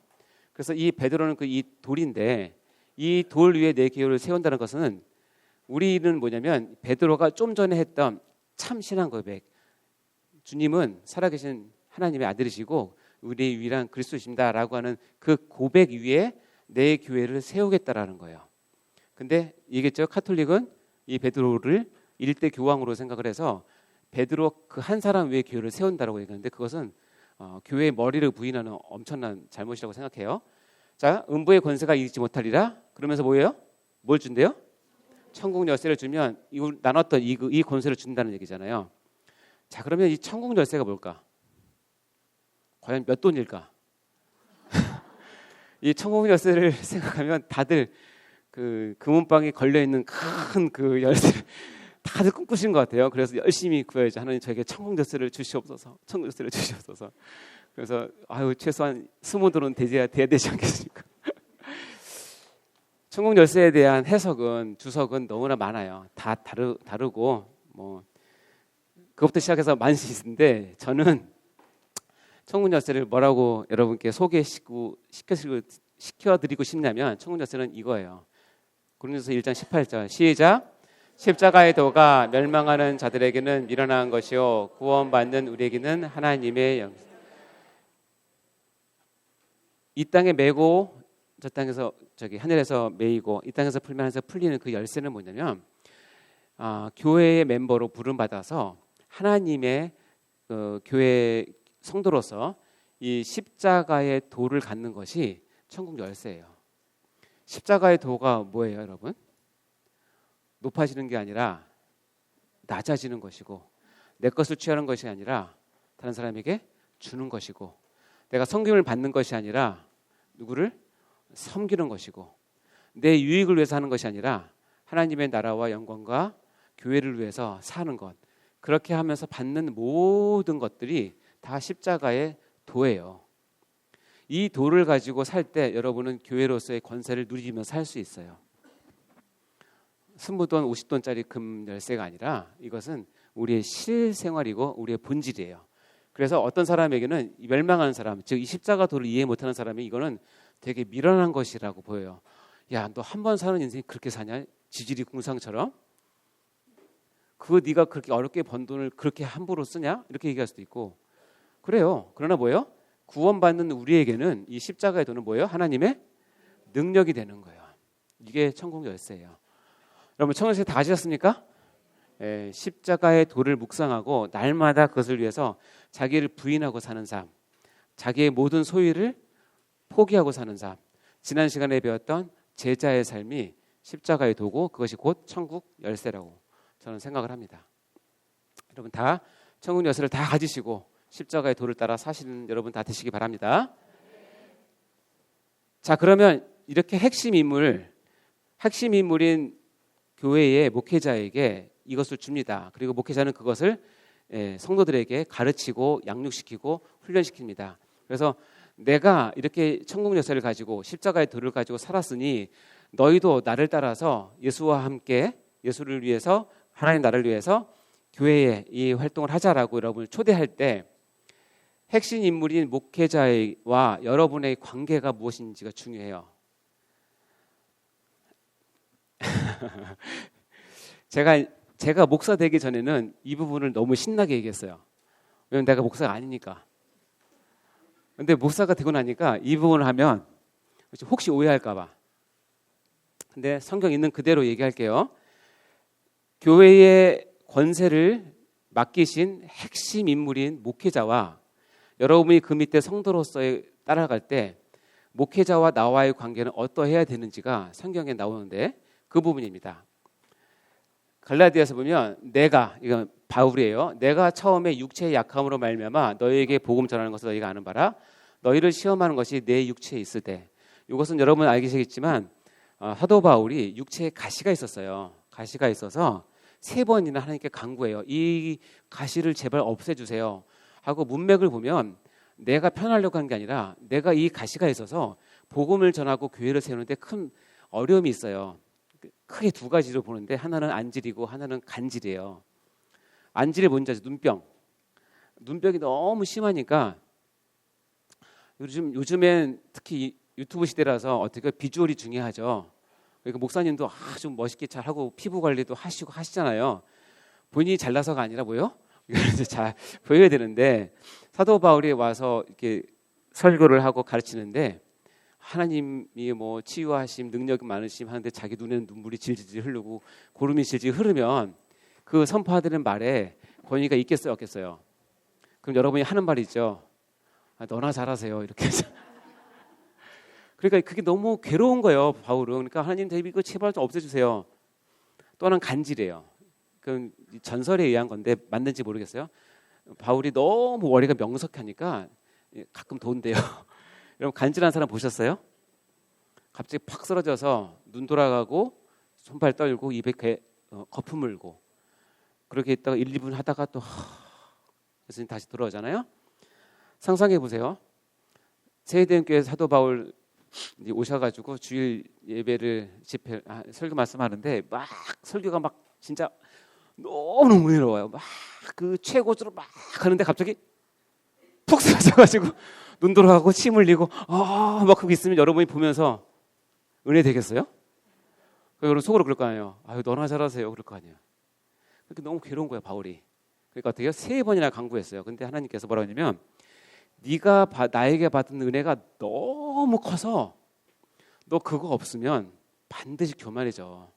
그래서 이 베드로는 이 돌인데, 이 돌 위에 내 교회를 세운다는 것은, 우리는 뭐냐면 베드로가 좀 전에 했던 참 신앙 고백, 주님은 살아계신 하나님의 아들이시고 우리의 유일한 그리스도이십니다라고 하는 그 고백 위에 내 교회를 세우겠다라는 거예요. 근데 얘기했죠. 카톨릭은 이 베드로를 일대 교황으로 생각을 해서 베드로 그 한 사람 위에 교회를 세운다라고 얘기하는데, 그것은 교회의 머리를 부인하는 엄청난 잘못이라고 생각해요. 자, 음부의 권세가 이기지 못하리라. 그러면서 뭐예요? 뭘 준대요? 천국 열쇠를 주면 나눴던 이 권세를 준다는 얘기잖아요. 자, 그러면 이 천국 열쇠가 뭘까? 과연 몇 돈일까? 이 천국 열쇠를 생각하면 다들 그 금은방에 걸려 있는 큰 그 열쇠를 다들 꿈꾸신 것 같아요. 그래서 열심히 구해야죠. 하나님 저에게 천국 열쇠를 주시옵소서. 천국 열쇠를 주시옵소서. 그래서 최소한 20돈은 돼야 되지 않겠습니까? 천국 열쇠에 대한 해석은, 주석은 너무나 많아요. 다 다르고 그것부터 시작해서 많으신데, 저는 천국 열쇠를 뭐라고 여러분께 시켜드리고 싶냐면, 천국 열쇠는 이거예요. 고린도서 1장 18절 시작. 십자가의 도가 멸망하는 자들에게는 미련한 것이요 구원받는 우리에게는 하나님의 영. 이 땅에 메고 저 땅에서 하늘에서 메이고 이 땅에서 풀면 하늘에서 풀리는 그 열쇠는 뭐냐면, 교회의 멤버로 부름받아서 하나님의 교회 성도로서 이 십자가의 도를 갖는 것이 천국 열쇠예요. 십자가의 도가 뭐예요, 여러분? 높아지는 게 아니라 낮아지는 것이고, 내 것을 취하는 것이 아니라 다른 사람에게 주는 것이고, 내가 섬김을 받는 것이 아니라 누구를 섬기는 것이고, 내 유익을 위해서 하는 것이 아니라 하나님의 나라와 영광과 교회를 위해서 사는 것, 그렇게 하면서 받는 모든 것들이 다 십자가의 도예요. 이 도를 가지고 살 때 여러분은 교회로서의 권세를 누리며 살 수 있어요. 20돈, 50돈짜리 금 열쇠가 아니라 이것은 우리의 실생활이고 우리의 본질이에요. 그래서 어떤 사람에게는 멸망하는 사람, 즉 이 십자가 도를 이해 못하는 사람이 이거는 되게 미련한 것이라고 보여요. 야, 너 한 번 사는 인생이 그렇게 사냐? 지질이 궁상처럼? 그거 네가 그렇게 어렵게 번 돈을 그렇게 함부로 쓰냐? 이렇게 얘기할 수도 있고. 그래요. 그러나 뭐예요? 구원받는 우리에게는 이 십자가의 도는 뭐예요? 하나님의 능력이 되는 거예요. 이게 천국 열쇠예요. 여러분, 천국 열쇠 다 아셨습니까? 십자가의 도를 묵상하고 날마다 그것을 위해서 자기를 부인하고 사는 삶, 자기의 모든 소유를 포기하고 사는 삶, 지난 시간에 배웠던 제자의 삶이 십자가의 도고, 그것이 곧 천국 열쇠라고 저는 생각을 합니다. 여러분 다 천국 열쇠를 다 가지시고 십자가의 도를 따라 사시는 여러분 다 되시기 바랍니다. 자, 그러면 이렇게 핵심 인물인 교회의 목회자에게 이것을 줍니다. 그리고 목회자는 그것을 성도들에게 가르치고 양육시키고 훈련시킵니다. 그래서 내가 이렇게 천국 열쇠를 가지고 십자가의 도를 가지고 살았으니 너희도 나를 따라서 예수와 함께 예수를 위해서, 하나님 나라를 위해서 교회에 이 활동을 하자라고 여러분을 초대할 때, 핵심 인물인 목회자와 여러분의 관계가 무엇인지가 중요해요. 제가 목사 되기 전에는 이 부분을 너무 신나게 얘기했어요. 왜냐면 내가 목사가 아니니까. 근데 목사가 되고 나니까 이 부분을 하면 혹시 오해할까 봐. 근데 성경 있는 그대로 얘기할게요. 교회의 권세를 맡기신 핵심 인물인 목회자와 여러분이 그 밑에 성도로서의 따라갈 때 목회자와 나와의 관계는 어떠해야 되는지가 성경에 나오는데, 그 부분입니다. 갈라디아서 보면 이건 바울이에요. 내가 처음에 육체의 약함으로 말미암아 너희에게 복음 전하는 것을 너희가 아는 바라. 너희를 시험하는 것이 내 육체에 있을 때. 이것은 여러분 알겠지만 사도 바울이 육체에 가시가 있었어요. 가시가 있어서 3번이나 하나님께 간구해요. 이 가시를 제발 없애주세요 하고 문맥을 보면 내가 편하려고 하는 게 아니라 내가 이 가시가 있어서 복음을 전하고 교회를 세우는데 큰 어려움이 있어요. 크게 2가지로 보는데 하나는 안질이고 하나는 간질이에요. 안질이 뭔지 아세요? 눈병이 너무 심하니까 요즘엔 특히 유튜브 시대라서 어떻게 비주얼이 중요하죠. 그러니까 목사님도 아주 멋있게 잘하고 피부 관리도 하시고 하시잖아요. 본인이 잘나서가 아니라 뭐요? 이걸 잘 보여야 되는데 사도 바울이 와서 이렇게 설교를 하고 가르치는데 하나님이 뭐 치유하심, 능력이 많으심 하는데 자기 눈에는 눈물이 질질 흐르고 고름이 질질 흐르면 그 선포하는 말에 권위가 있겠어요, 없겠어요? 그럼 여러분이 하는 말이 있죠. 너나 잘하세요 이렇게 해서. 그러니까 그게 너무 괴로운 거예요, 바울은. 그러니까 하나님 이거 제발 좀 없애주세요. 또 하나는 간질이에요. 그 전설에 의한 건데 맞는지 모르겠어요. 바울이 너무 머리가 명석하니까 가끔 돈대요. 여러분 간질한 사람 보셨어요? 갑자기 팍 쓰러져서 눈 돌아가고 손발 떨고 입에 거품 물고 그렇게 있다가 1, 2분 하다가 또 그래서 다시 돌아오잖아요. 상상해 보세요. 세대교회 사도 바울 오셔가지고 주일 예배를 집회 설교 말씀하는데 막 설교가 막 진짜 너무 은혜로워요. 막 그 최고조로 막 하는데 갑자기 푹 쓰러져가지고 눈 돌아가고 침 흘리고 막 그거 있으면 여러분이 보면서 은혜 되겠어요? 여러분 속으로 그럴 거 아니에요. 아유 너나 잘하세요 그럴 거 아니에요. 그렇게 너무 괴로운 거예요 바울이. 그러니까 어떻게 해요? 3번이나 간구했어요. 근데 하나님께서 뭐라고 하냐면 네가 나에게 받은 은혜가 너무 커서 너 그거 없으면 반드시 교만해져.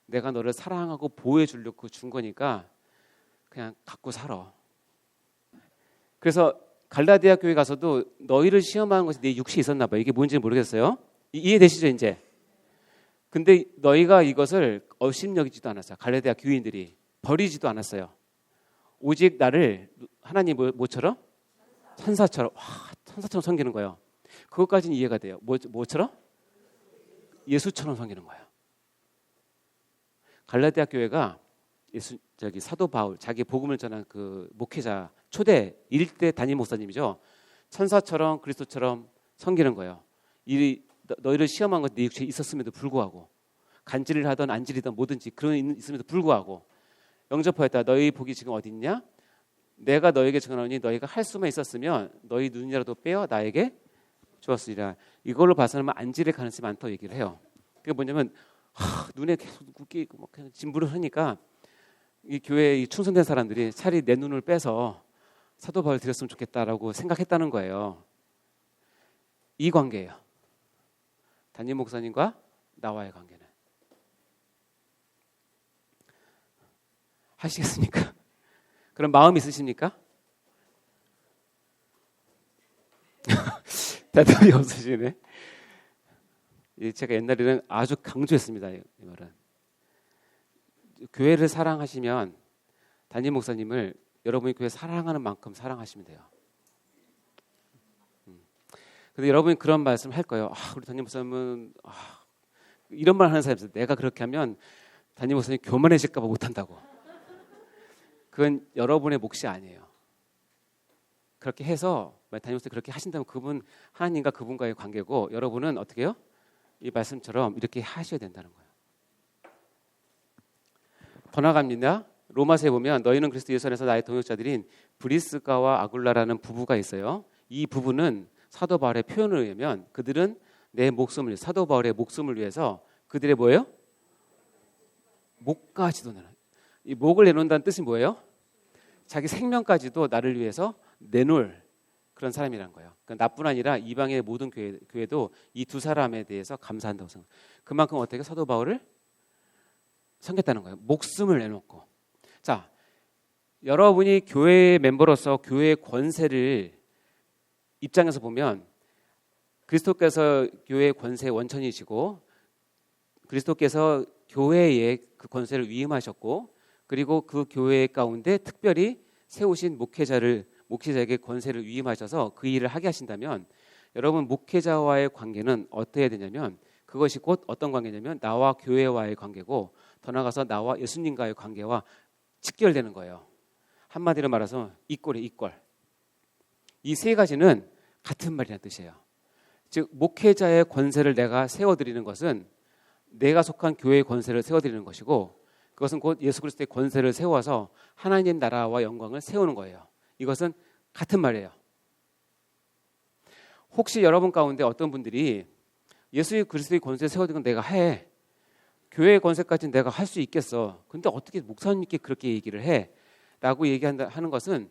내가 너를 사랑하고 보호해 주려고 준 거니까 그냥 갖고 살아. 그래서 갈라디아 교회 가서도 너희를 시험하는 것이 내 육체에 있었나 봐요. 이게 뭔지 모르겠어요. 이해되시죠 이제? 근데 너희가 이것을 업신여기지도 않았어요. 갈라디아 교인들이 버리지도 않았어요. 오직 나를 하나님 뭐처럼? 천사처럼. 천사처럼 섬기는 거예요. 그것까지는 이해가 돼요. 뭐처럼? 예수처럼 섬기는 거예요. 갈라디아 교회가 사도 바울 자기 복음을 전한 그 목회자 초대 1대 담임 목사님이죠. 천사처럼 그리스도처럼 섬기는 거예요. 너희를 시험한 건 내 육체에 있었음에도 불구하고 간질을 하던 안질이든 뭐든지 그런 있음에도 불구하고 영접하였다. 너희 복이 지금 어디 있냐? 내가 너에게 증언하니 너희가 할 수만 있었으면 너희 눈이라도 빼어 나에게 주었으리라. 이걸로 봐서는 안질의 가능성이 많다고 얘기를 해요. 그게 뭐냐면 눈에 계속 웃기고 막 그냥 진부를 하니까 이 교회에 이 충성된 사람들이 차라리 내 눈을 빼서 사도 바울 드렸으면 좋겠다라고 생각했다는 거예요. 이 관계예요. 담임 목사님과 나와의 관계는. 하시겠습니까? 그런 마음 있으십니까? 대답이 없으시네. 제가 옛날에는 아주 강조했습니다. 이 말은. 교회를 사랑하시면 담임 목사님을 여러분이 교회 사랑하는 만큼 사랑하시면 돼요. 근데 여러분이 그런 말씀 할 거예요. 우리 담임 목사님은 이런 말 하는 사람이 있어요. 내가 그렇게 하면 담임 목사님 교만해질까 봐 못한다고. 그건 여러분의 몫이 아니에요. 그렇게 해서 담임 목사님 그렇게 하신다면 그분 하나님과 그분과의 관계고 여러분은 어떻게 해요? 이 말씀처럼 이렇게 하셔야 된다는 거예요. 더 나갑니다. 로마서에 보면 너희는 그리스도 예수 안에서 나의 동역자들인 브리스가와 아굴라라는 부부가 있어요. 이 부부는 사도 바울의 표현을 의하면 그들은 내 목숨을 사도 바울의 목숨을 위해서 그들의 뭐예요? 목까지도 내놔. 이 목을 내놓는다는 뜻이 뭐예요? 자기 생명까지도 나를 위해서 내놓을 그런 사람이란 거예요. 그러니까 나뿐 아니라 이방의 모든 교회도 이 두 사람에 대해서 감사한다고 생각해요. 그만큼 어떻게 사도 바울을 섬겼다는 거예요. 목숨을 내놓고. 자, 여러분이 교회의 멤버로서 교회의 권세를 입장에서 보면 그리스도께서 교회의 권세의 원천이시고 그리스도께서 교회의 그 권세를 위임하셨고 그리고 그 교회 가운데 특별히 세우신 목회자에게 권세를 위임하셔서 그 일을 하게 하신다면 여러분 목회자와의 관계는 어떻게 해야 되냐면 그 그것이 곧 어떤 관계냐면 나와 교회와의 관계고 더 나아가서 나와 예수님과의 관계와 직결되는 거예요. 한마디로 말해서 이꼴이에요. 이꼴. 이 세 가지는 같은 말이라는 뜻이에요. 즉 목회자의 권세를 내가 세워드리는 것은 내가 속한 교회의 권세를 세워드리는 것이고 그것은 곧 예수 그리스도의 권세를 세워서 하나님 나라와 영광을 세우는 거예요. 이것은 같은 말이에요. 혹시 여러분 가운데 어떤 분들이 예수 그리스도의 권세를 세워드리는 건 내가 해. 교회의 권세까지는 내가 할 수 있겠어. 근데 어떻게 목사님께 그렇게 얘기를 해? 라고 얘기하는 것은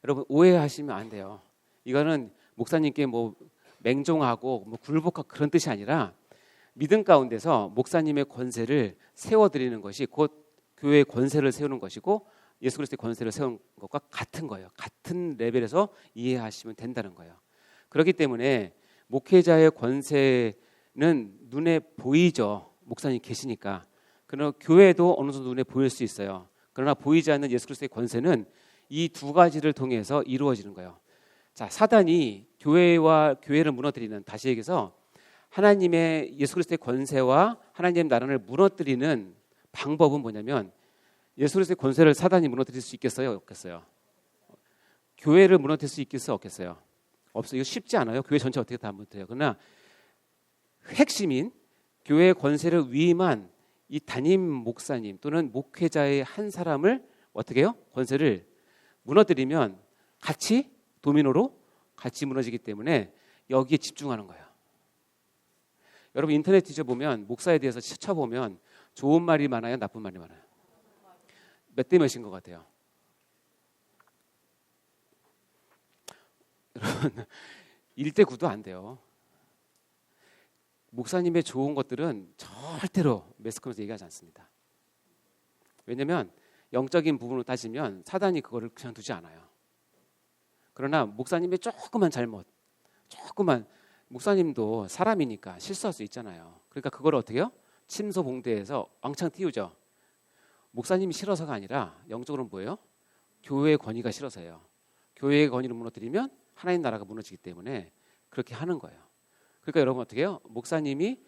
여러분 오해하시면 안 돼요. 이거는 목사님께 뭐 맹종하고 뭐 굴복하고 그런 뜻이 아니라 믿음 가운데서 목사님의 권세를 세워드리는 것이 곧 교회의 권세를 세우는 것이고 예수 그리스도의 권세를 세우는 것과 같은 거예요. 같은 레벨에서 이해하시면 된다는 거예요. 그렇기 때문에 목회자의 권세는 눈에 보이죠. 목사님 계시니까. 그러나 교회도 어느 정도 눈에 보일 수 있어요. 그러나 보이지 않는 예수 그리스도의 권세는 이 두 가지를 통해서 이루어지는 거예요. 자, 사단이 교회와 교회를 무너뜨리는, 다시 얘기해서 하나님의 예수 그리스도의 권세와 하나님의 나라를 무너뜨리는 방법은 뭐냐면 예수 그리스도의 권세를 사단이 무너뜨릴 수 있겠어요? 없겠어요? 교회를 무너뜨릴 수 있겠어요? 없겠어요? 없어요. 이거 쉽지 않아요. 교회 전체 어떻게 다 무너뜨려요. 그러나 핵심인 교회의 권세를 위임한 이 담임 목사님 또는 목회자의 한 사람을 어떻게 해요? 권세를 무너뜨리면 같이 도미노로 같이 무너지기 때문에 여기에 집중하는 거예요. 여러분 인터넷 뒤져보면 목사에 대해서 쳐보면 좋은 말이 많아요? 나쁜 말이 많아요? 몇 대 몇인 것 같아요? 여러분 1대 9도 안 돼요. 목사님의 좋은 것들은 절대로 매스컴에서 얘기하지 않습니다. 왜냐하면 영적인 부분으로 따지면 사단이 그거를 그냥 두지 않아요. 그러나 목사님의 조그만 잘못, 조그만 목사님도 사람이니까 실수할 수 있잖아요. 그러니까 그걸 어떻게 해요? 침소봉대에서 왕창 띄우죠. 목사님이 싫어서가 아니라 영적으로는 뭐예요? 교회의 권위가 싫어서예요. 교회의 권위를 무너뜨리면 하나님 나라가 무너지기 때문에 그렇게 하는 거예요. 그러니까 여러분 어떻게 해요? 목사님이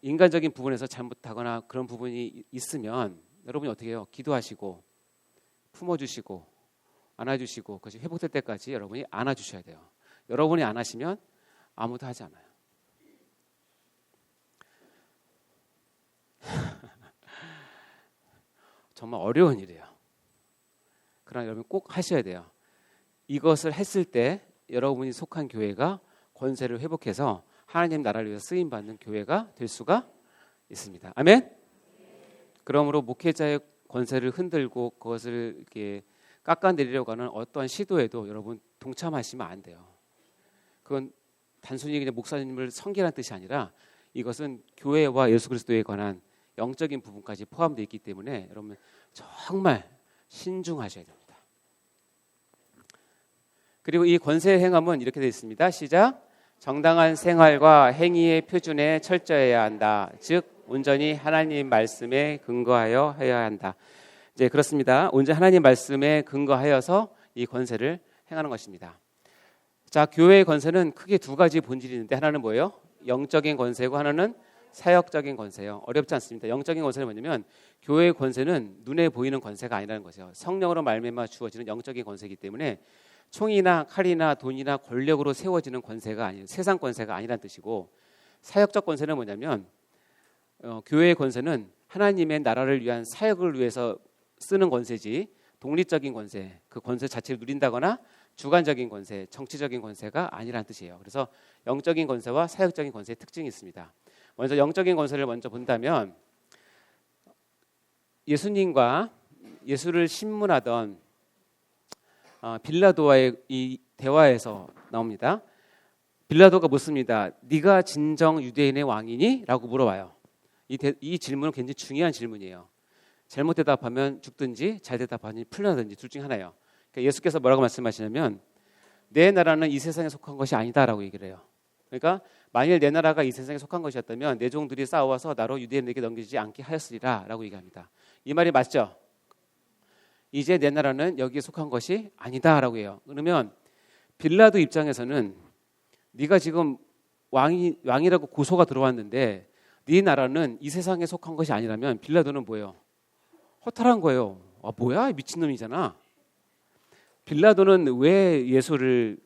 인간적인 부분에서 잘못하거나 그런 부분이 있으면 여러분이 어떻게 해요? 기도하시고 품어주시고 안아주시고 그것이 회복될 때까지 여러분이 안아주셔야 돼요. 여러분이 안 하시면 아무도 하지 않아요. 정말 어려운 일이에요. 그러나 여러분 꼭 하셔야 돼요. 이것을 했을 때 여러분이 속한 교회가 권세를 회복해서 하나님 나라를 위해서 쓰임받는 교회가 될 수가 있습니다. 아멘? 그러므로 목회자의 권세를 흔들고 그것을 이렇게 깎아내리려고 하는 어떠한 시도에도 여러분 동참하시면 안 돼요. 그건 단순히 그냥 목사님을 섬기라는 뜻이 아니라 이것은 교회와 예수 그리스도에 관한 영적인 부분까지 포함되어 있기 때문에 여러분 정말 신중하셔야 됩니다. 그리고 이 권세의 행함은 이렇게 되어 있습니다. 시작. 정당한 생활과 행위의 표준에 철저해야 한다. 즉 온전히 하나님 말씀에 근거하여 해야 한다. 이제 그렇습니다. 온전히 하나님 말씀에 근거하여서 이 권세를 행하는 것입니다. 자, 교회의 권세는 크게 두 가지 본질이 있는데 하나는 뭐예요? 영적인 권세고 하나는 사역적인 권세예요. 어렵지 않습니다. 영적인 권세는 뭐냐면 교회의 권세는 눈에 보이는 권세가 아니라는 것이에요. 성령으로 말미암아 주어지는 영적인 권세이기 때문에 총이나 칼이나 돈이나 권력으로 세워지는 권세가 아니에요. 세상 권세가 아니라는 뜻이고 사역적 권세는 뭐냐면 교회의 권세는 하나님의 나라를 위한 사역을 위해서 쓰는 권세지 독립적인 권세, 그 권세 자체를 누린다거나 주관적인 권세, 정치적인 권세가 아니라는 뜻이에요. 그래서 영적인 권세와 사역적인 권세의 특징이 있습니다. 먼저 영적인 권세를 먼저 본다면 예수님과 예수를 신문하던 빌라도와의 이 대화에서 나옵니다. 빌라도가 묻습니다. 네가 진정 유대인의 왕이니? 라고 물어봐요. 이 질문은 굉장히 중요한 질문이에요. 잘못 대답하면 죽든지 잘 대답하니 풀려나든지 둘 중 하나예요. 그러니까 예수께서 뭐라고 말씀하시냐면 내 나라는 이 세상에 속한 것이 아니다라고 얘기를 해요. 그러니까 만일 내 나라가 이 세상에 속한 것이었다면 내 종들이 싸워서 나로 유대인에게 넘기지 않게 하였으리라 라고 얘기합니다. 이 말이 맞죠? 이제 내 나라는 여기에 속한 것이 아니다라고 해요. 그러면 빌라도 입장에서는 네가 지금 왕이라고 고소가 들어왔는데 네 나라는 이 세상에 속한 것이 아니라면 빌라도는 뭐예요? 허탈한 거예요. 아, 뭐야? 미친놈이잖아. 빌라도는 왜 예수를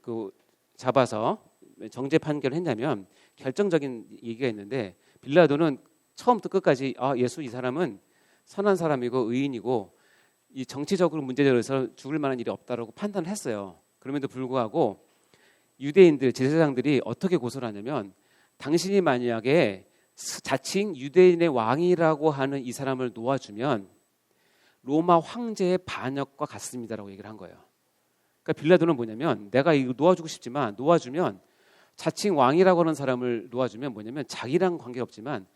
잡아서 정죄 판결을 했냐면 결정적인 얘기가 있는데, 빌라도는 처음부터 끝까지 예수 이 사람은 선한 사람이고 의인이고 이 정치적으로 문제점에서 죽을 만한 일이 없다라고 판단을 했어요. 그럼에도 불구하고 유대인들, 제사장들이 어떻게 고소를 하냐면, 당신이 만약에 자칭 유대인의 왕이라고 하는 이 사람을 놓아주면 로마 황제의 반역과 같습니다라고 얘기를 한 거예요. 그러니까 빌라도는 뭐냐면, 내가 이거 놓아주고 싶지만 놓아주면 자칭 왕이라고 하는 사람을 놓아주면 뭐냐면 자기랑 관계없지만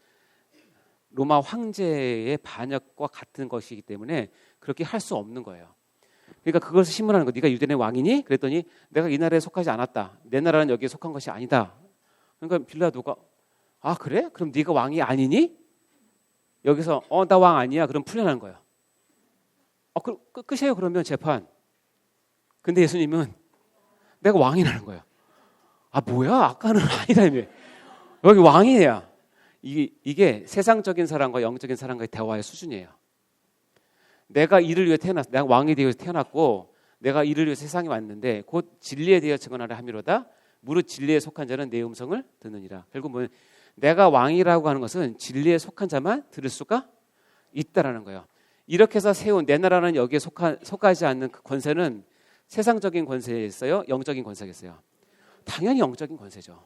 로마 황제의 반역과 같은 것이기 때문에 그렇게 할 수 없는 거예요. 그러니까 그것을 신문하는 거. 네가 유대인의 왕이니? 그랬더니 내가 이 나라에 속하지 않았다. 내 나라는 여기에 속한 것이 아니다. 그러니까 빌라도가 아 그래? 그럼 네가 왕이 아니니? 여기서 나 왕 아니야. 그럼 풀려나는 거예요. 그럼 끝이에요. 그러면 재판. 근데 예수님은 내가 왕이라는 거예요. 아 뭐야? 아까는 아니라며. 여기 왕이야. 이게 세상적인 사람과 영적인 사람과의 대화의 수준이에요. 내가 이를 위해 태어났어. 내가 왕이 되어 태어났고 내가 이를 위해 세상에 왔는데 곧 진리에 대하여 증언하려 함이로다. 무릇 진리에 속한 자는 내 음성을 듣느니라. 결국 뭐냐? 내가 왕이라고 하는 것은 진리에 속한 자만 들을 수가 있다라는 거예요. 이렇게 해서 세운 내 나라는 여기에 속하지 않는 그 권세는 세상적인 권세였어요? 영적인 권세겠어요? 당연히 영적인 권세죠.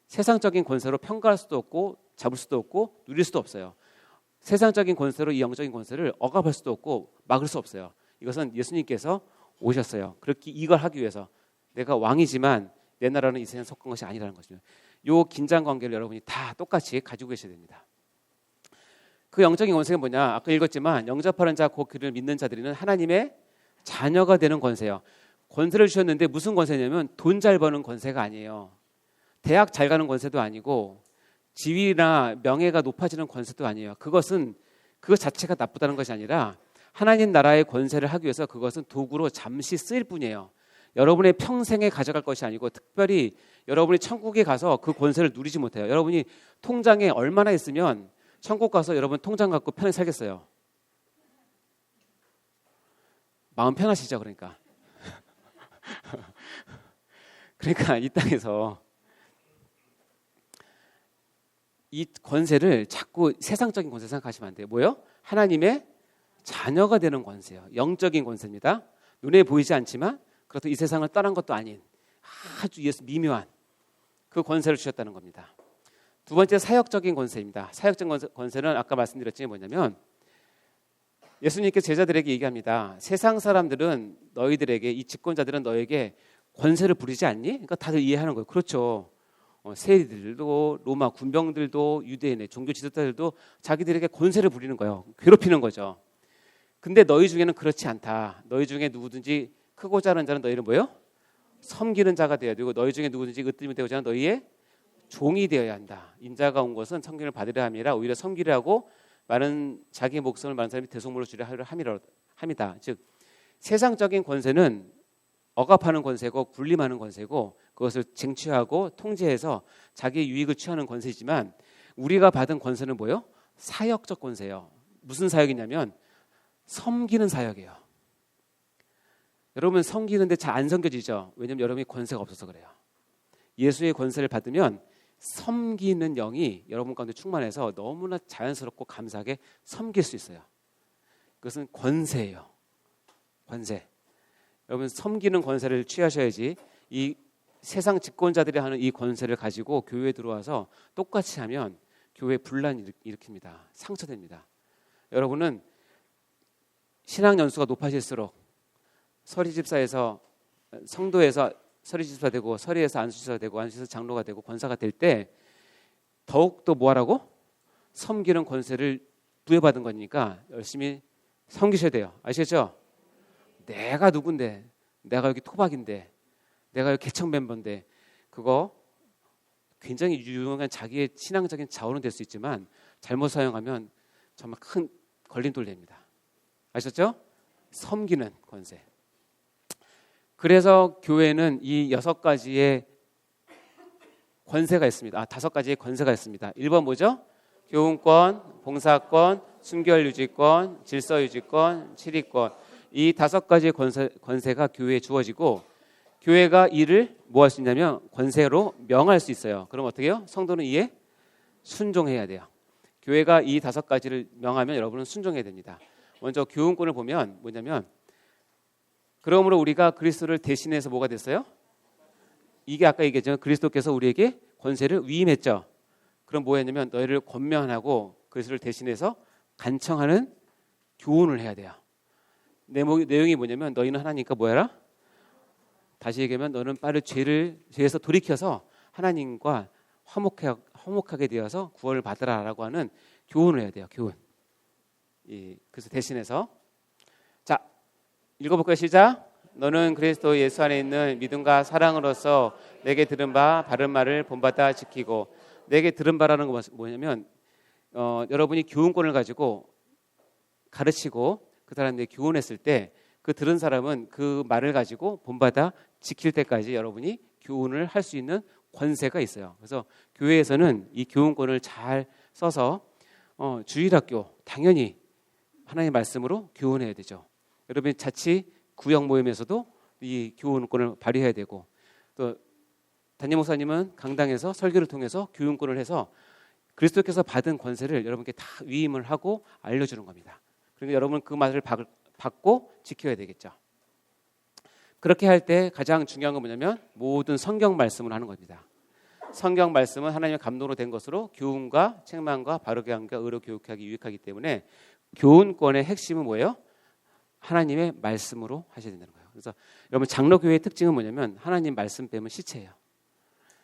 세상적인 권세로 평가할 수도 없고 잡을 수도 없고 누릴 수도 없어요. 세상적인 권세로 이 영적인 권세를 억압할 수도 없고 막을 수 없어요. 이것은 예수님께서 오셨어요. 그렇게 이걸 하기 위해서 내가 왕이지만 내 나라는 이 세상에 속한 것이 아니라는 것이죠. 이 긴장 관계를 여러분이 다 똑같이 가지고 계셔야 됩니다. 그 영적인 권세가 뭐냐? 아까 읽었지만 영접하는 자 곧 그를 믿는 자들이는 하나님의 자녀가 되는 권세예요. 권세를 주셨는데 무슨 권세냐면 돈 잘 버는 권세가 아니에요. 대학 잘 가는 권세도 아니고 지위나 명예가 높아지는 권세도 아니에요. 그것은 그것 자체가 나쁘다는 것이 아니라 하나님 나라의 권세를 하기 위해서 그것은 도구로 잠시 쓰일 뿐이에요. 여러분의 평생에 가져갈 것이 아니고 특별히 여러분이 천국에 가서 그 권세를 누리지 못해요. 여러분이 통장에 얼마나 있으면 천국 가서 여러분 통장 갖고 편하게 살겠어요? 마음 편하시죠? 그러니까 이 땅에서 이 권세를 자꾸 세상적인 권세 생각하시면 안 돼요. 뭐요? 하나님의 자녀가 되는 권세예요. 영적인 권세입니다. 눈에 보이지 않지만 그렇다고 이 세상을 떠난 것도 아닌 아주 미묘한 그 권세를 주셨다는 겁니다. 두 번째 사역적인 권세입니다. 사역적인 권세는 아까 말씀드렸지만 뭐냐면 예수님께서 제자들에게 얘기합니다. 세상 사람들은 너희들에게, 이 집권자들은 너에게 권세를 부리지 않니? 그러니까 다들 이해하는 거예요. 그렇죠. 세리들도 로마 군병들도 유대인의 종교 지도자들도 자기들에게 권세를 부리는 거예요. 괴롭히는 거죠. 근데 너희 중에는 그렇지 않다. 너희 중에 누구든지 크고 작은 자는 너희를 뭐예요? 섬기는 자가 되어야 되고 너희 중에 누구든지 으뜸이 되고자 하는 너희의 종이 되어야 한다. 인자가 온 것은 섬김을 받으려 함이라 오히려 섬기려 하고 많은 자기 목숨을 많은 사람이 대속물로 주려 함이다. 즉 세상적인 권세는 억압하는 권세고 군림하는 권세고 그것을 쟁취하고 통제해서 자기의 유익을 취하는 권세이지만 우리가 받은 권세는 뭐예요? 사역적 권세예요. 무슨 사역이냐면 섬기는 사역이에요. 여러분 섬기는데 잘 안 섬겨지죠? 왜냐하면 여러분이 권세가 없어서 그래요. 예수의 권세를 받으면 섬기는 영이 여러분 가운데 충만해서 너무나 자연스럽고 감사하게 섬길 수 있어요. 그것은 권세예요. 권세. 여러분 섬기는 권세를 취하셔야지 이 세상 집권자들이 하는 이 권세를 가지고 교회에 들어와서 똑같이 하면 교회에 분란을 일으킵니다. 상처됩니다. 여러분은 신앙 연수가 높아질수록 서리집사에서 성도에서 서리집사 되고 서리에서 안수집사 되고 안수에서 장로가 되고 권사가 될 때 더욱더 뭐하라고? 섬기는 권세를 부여받은 거니까 열심히 섬기셔야 돼요. 아시겠죠? 내가 누군데, 내가 여기 토박인데, 내가 여기 개척 멤버인데 그거 굉장히 유용한 자기의 신앙적인 자원은 될 수 있지만 잘못 사용하면 정말 큰 걸림돌 됩니다. 아셨죠? 섬기는 권세. 그래서 교회는 이 6가지의 권세가 있습니다. 5가지의 권세가 있습니다. 1번 뭐죠? 교훈권, 봉사권, 순결유지권, 질서유지권, 치리권. 이 5가지의 권세가 교회에 주어지고 교회가 이를 뭐 할 수 있냐면 권세로 명할 수 있어요. 그럼 어떻게 해요? 성도는 이에 순종해야 돼요. 교회가 이 5가지를 명하면 여러분은 순종해야 됩니다. 먼저 교훈권을 보면 뭐냐면 그러므로 우리가 그리스도를 대신해서 뭐가 됐어요? 이게 아까 얘기했죠. 그리스도께서 우리에게 권세를 위임했죠. 그럼 뭐 했냐면 너희를 권면하고 그리스도를 대신해서 간청하는 교훈을 해야 돼요. 내용이 뭐냐면 너희는 하나님과 뭐 해라? 다시 얘기하면 너는 빠르 죄에서 돌이켜서 하나님과 화목하게 되어서 구원을 받으라라고 하는 교훈을 해야 돼요. 교훈. 그래서 대신해서 자 읽어볼까요? 시작. 너는 그리스도 예수 안에 있는 믿음과 사랑으로서 내게 들은 바 바른 말을 본받아 지키고 내게 들은 바라는 거 뭐냐면 여러분이 교훈권을 가지고 가르치고 그 사람들이 교훈했을 때 그 들은 사람은 그 말을 가지고 본받아 지킬 때까지 여러분이 교훈을 할 수 있는 권세가 있어요. 그래서 교회에서는 이 교훈권을 잘 써서 주일학교 당연히 하나님의 말씀으로 교훈해야 되죠. 여러분이 자치 구역 모임에서도 이 교훈권을 발휘해야 되고 또 담임 목사님은 강당에서 설교를 통해서 교훈권을 해서 그리스도께서 받은 권세를 여러분께 다 위임을 하고 알려주는 겁니다. 그러니까 여러분은 그 말을 받고 지켜야 되겠죠. 그렇게 할 때 가장 중요한 건 뭐냐면 모든 성경 말씀을 하는 겁니다. 성경 말씀은 하나님의 감동으로 된 것으로 교훈과 책망과 바르게 함과 의로 교육하기 유익하기 때문에 교훈권의 핵심은 뭐예요? 하나님의 말씀으로 하셔야 된다는 거예요. 그래서 여러분 장로교회의 특징은 뭐냐면 하나님 말씀 빼면 시체예요.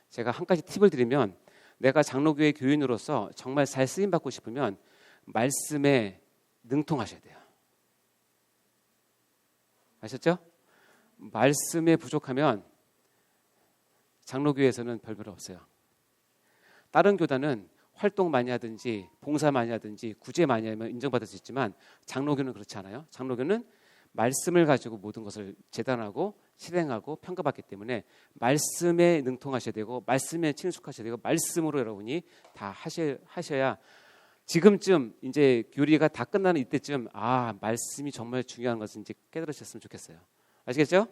제가 한 가지 팁을 드리면 내가 장로교회 교인으로서 정말 잘 쓰임받고 싶으면 말씀에 능통하셔야 돼요. 아셨죠? 말씀에 부족하면 장로교회에서는 별별 없어요. 다른 교단은 활동 많이 하든지 봉사 많이 하든지 구제 많이 하면 인정받을 수 있지만 장로교는 그렇지 않아요. 장로교는 말씀을 가지고 모든 것을 재단하고 실행하고 평가받기 때문에 말씀에 능통하셔야 되고 말씀에 친숙하셔야 되고 말씀으로 여러분이 다 하셔야 지금쯤 이제 교리가 다 끝나는 이때쯤 말씀이 정말 중요한 것을 이제 깨달으셨으면 좋겠어요. 아시겠죠?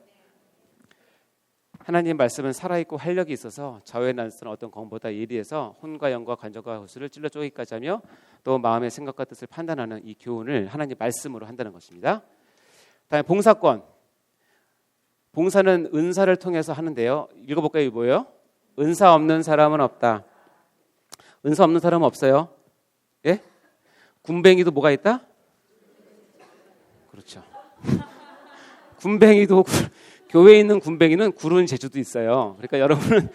하나님 말씀은 살아있고 활력이 있어서 좌우에 난쓰는 어떤 검보다 예리해서 혼과 영과 관절과 호수를 찔러 쪼개기까지 하며 또 마음의 생각과 뜻을 판단하는 이 교훈을 하나님 말씀으로 한다는 것입니다. 다음에 봉사권. 봉사는 은사를 통해서 하는데요. 읽어볼까요? 이거 뭐예요? 은사 없는 사람은 없다. 은사 없는 사람은 없어요. 예? 군뱅이도 뭐가 있다? 그렇죠. 군뱅이도 교회에 있는 군뱅이는 구른 재주도 있어요. 그러니까 여러분은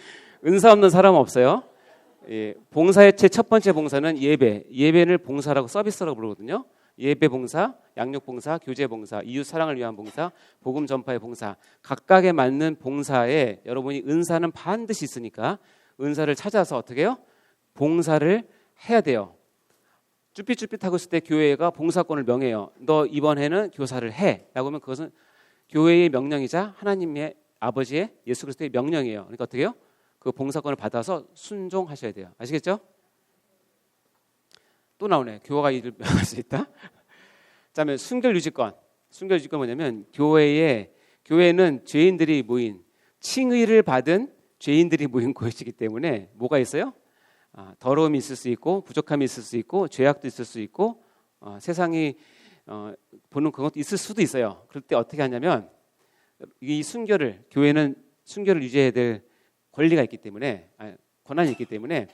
은사 없는 사람은 없어요. 예, 봉사의 첫 번째 봉사는 예배. 예배를 봉사라고 서비스라고 부르거든요. 예배 봉사, 양육 봉사, 교제 봉사, 이웃 사랑을 위한 봉사, 복음 전파의 봉사. 각각에 맞는 봉사에 여러분이 은사는 반드시 있으니까 은사를 찾아서 어떻게 해요? 봉사를 해야 돼요. 쭈삣쭈삣하고 있을 때 교회가 봉사권을 명해요. 너 이번 해는 교사를 해. 라고 하면 그것은 교회의 명령이자 하나님의 아버지의 예수 그리스도의 명령이에요. 그러니까 어떻게 해요? 그 봉사권을 받아서 순종하셔야 돼요. 아시겠죠? 또 나오네. 교화가 이를 명할 수 있다. 그다음에 순결유지권. 순결유지권 뭐냐면 교회는 죄인들이 모인 칭의를 받은 죄인들이 모인 곳이기 때문에 뭐가 있어요? 더러움이 있을 수 있고 부족함이 있을 수 있고 죄악도 있을 수 있고 세상이 보는 그것도 있을 수도 있어요. 그럴 때 어떻게 하냐면 이 교회는 순결을 유지해야 될 권리가 있기 때문에 권한이 있기 때문에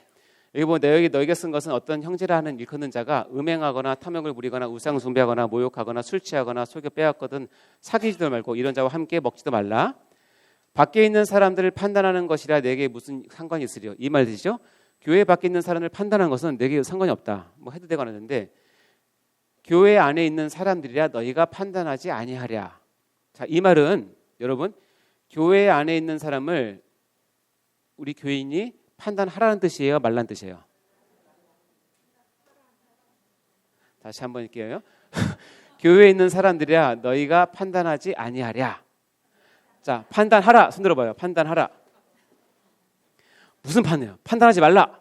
여기 뭐 너에게 쓴 것은 어떤 형제라 하는 일컫는 자가 음행하거나 탐욕을 부리거나 우상 숭배하거나 모욕하거나 술 취하거나 속여 빼앗거든 사귀지도 말고 이런 자와 함께 먹지도 말라. 밖에 있는 사람들을 판단하는 것이라 내게 무슨 상관이 있으리요. 이 말 되시죠? 교회 밖에 있는 사람을 판단하는 것은 내게 상관이 없다. 뭐 해도 되거나 하는데 교회 안에 있는 사람들이라 너희가 판단하지 아니하랴. 자, 이 말은 여러분 교회 안에 있는 사람을 우리 교인이 판단하라는 뜻이에요, 말라는 뜻이에요? 다시 한번 할게요. 교회에 있는 사람들이라 너희가 판단하지 아니하랴. 자, 판단하라. 손 들어봐요. 판단하라. 무슨 판이에요? 판단하지 말라.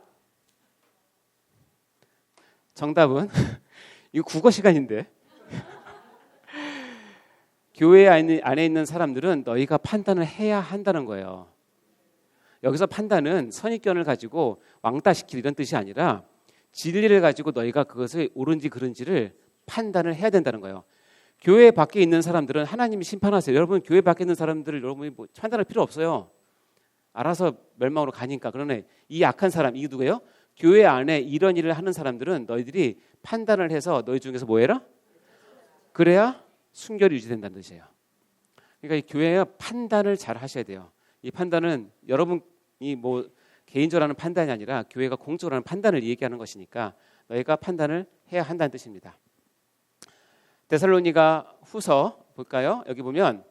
정답은 이거 국어 시간인데. 교회 안에 있는 사람들은 너희가 판단을 해야 한다는 거예요. 여기서 판단은 선입견을 가지고 왕따시킬 이런 뜻이 아니라 진리를 가지고 너희가 그것을 옳은지 그른지를 판단을 해야 된다는 거예요. 교회 밖에 있는 사람들은 하나님이 심판하세요. 여러분 교회 밖에 있는 사람들을 여러분이 뭐 판단할 필요 없어요. 알아서 멸망으로 가니까. 그러네 이 악한 사람, 이게 누구예요? 교회 안에 이런 일을 하는 사람들은 너희들이 판단을 해서 너희 중에서 뭐 해라? 그래야 순결이 유지된다는 뜻이에요. 그러니까 이 교회가 판단을 잘 하셔야 돼요. 이 판단은 여러분이 뭐 개인적으로 하는 판단이 아니라 교회가 공적으로 하는 판단을 얘기하는 것이니까 너희가 판단을 해야 한다는 뜻입니다. 데살로니가 후서 볼까요? 여기 보면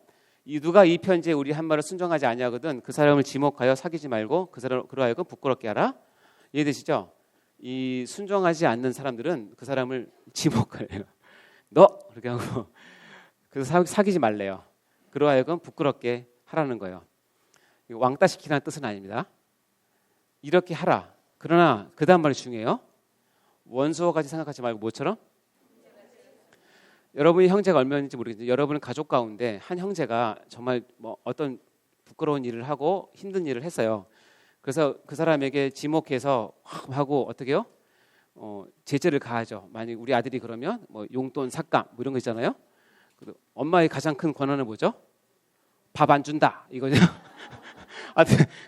이 누가 이 편지에 우리 한 말을 순종하지 아니하거든 그 사람을 지목하여 사귀지 말고 그 사람을 그러하여금 부끄럽게 하라. 이해되시죠? 이 순종하지 않는 사람들은 그 사람을 지목해요. 너 그렇게 하고 그래서 사귀지 말래요. 그러하여금 부끄럽게 하라는 거예요. 왕따시키라는 뜻은 아닙니다. 이렇게 하라. 그러나 그 다음 말이 중요해요. 원수와 같이 생각하지 말고 뭐처럼? 여러분이 형제가 얼마인지 모르겠는데 여러분은 가족 가운데 한 형제가 정말 뭐 어떤 부끄러운 일을 하고 힘든 일을 했어요. 그래서 그 사람에게 지목해서 하고 어떻게 해요? 제재를 가하죠. 만약 우리 아들이 그러면 뭐 용돈 삭감 뭐 이런 거 있잖아요. 엄마의 가장 큰 권한은 뭐죠? 밥 안 준다 이거죠.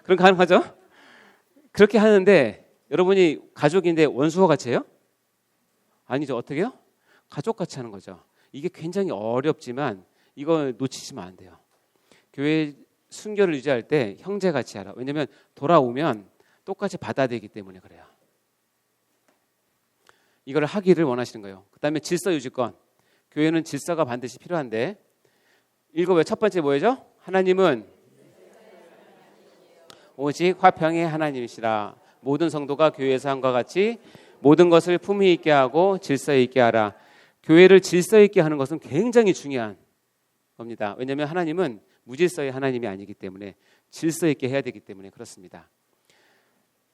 그런 거 가능하죠? 그렇게 하는데 여러분이 가족인데 원수와 같이 해요? 아니죠. 어떻게 해요? 가족같이 하는 거죠. 이게 굉장히 어렵지만 이거 놓치시면 안 돼요. 교회 순결을 유지할 때 형제같이 하라. 왜냐하면 돌아오면 똑같이 받아야 되기 때문에 그래요. 이걸 하기를 원하시는 거예요. 그 다음에 질서 유지권. 교회는 질서가 반드시 필요한데 읽어봐요. 첫 번째 뭐예요? 하나님은 오직 화평의 하나님이시라. 모든 성도가 교회에서 함과 같이 모든 것을 품위 있게 하고 질서 있게 하라. 교회를 질서 있게 하는 것은 굉장히 중요한 겁니다. 왜냐하면 하나님은 무질서의 하나님이 아니기 때문에 질서 있게 해야 되기 때문에 그렇습니다.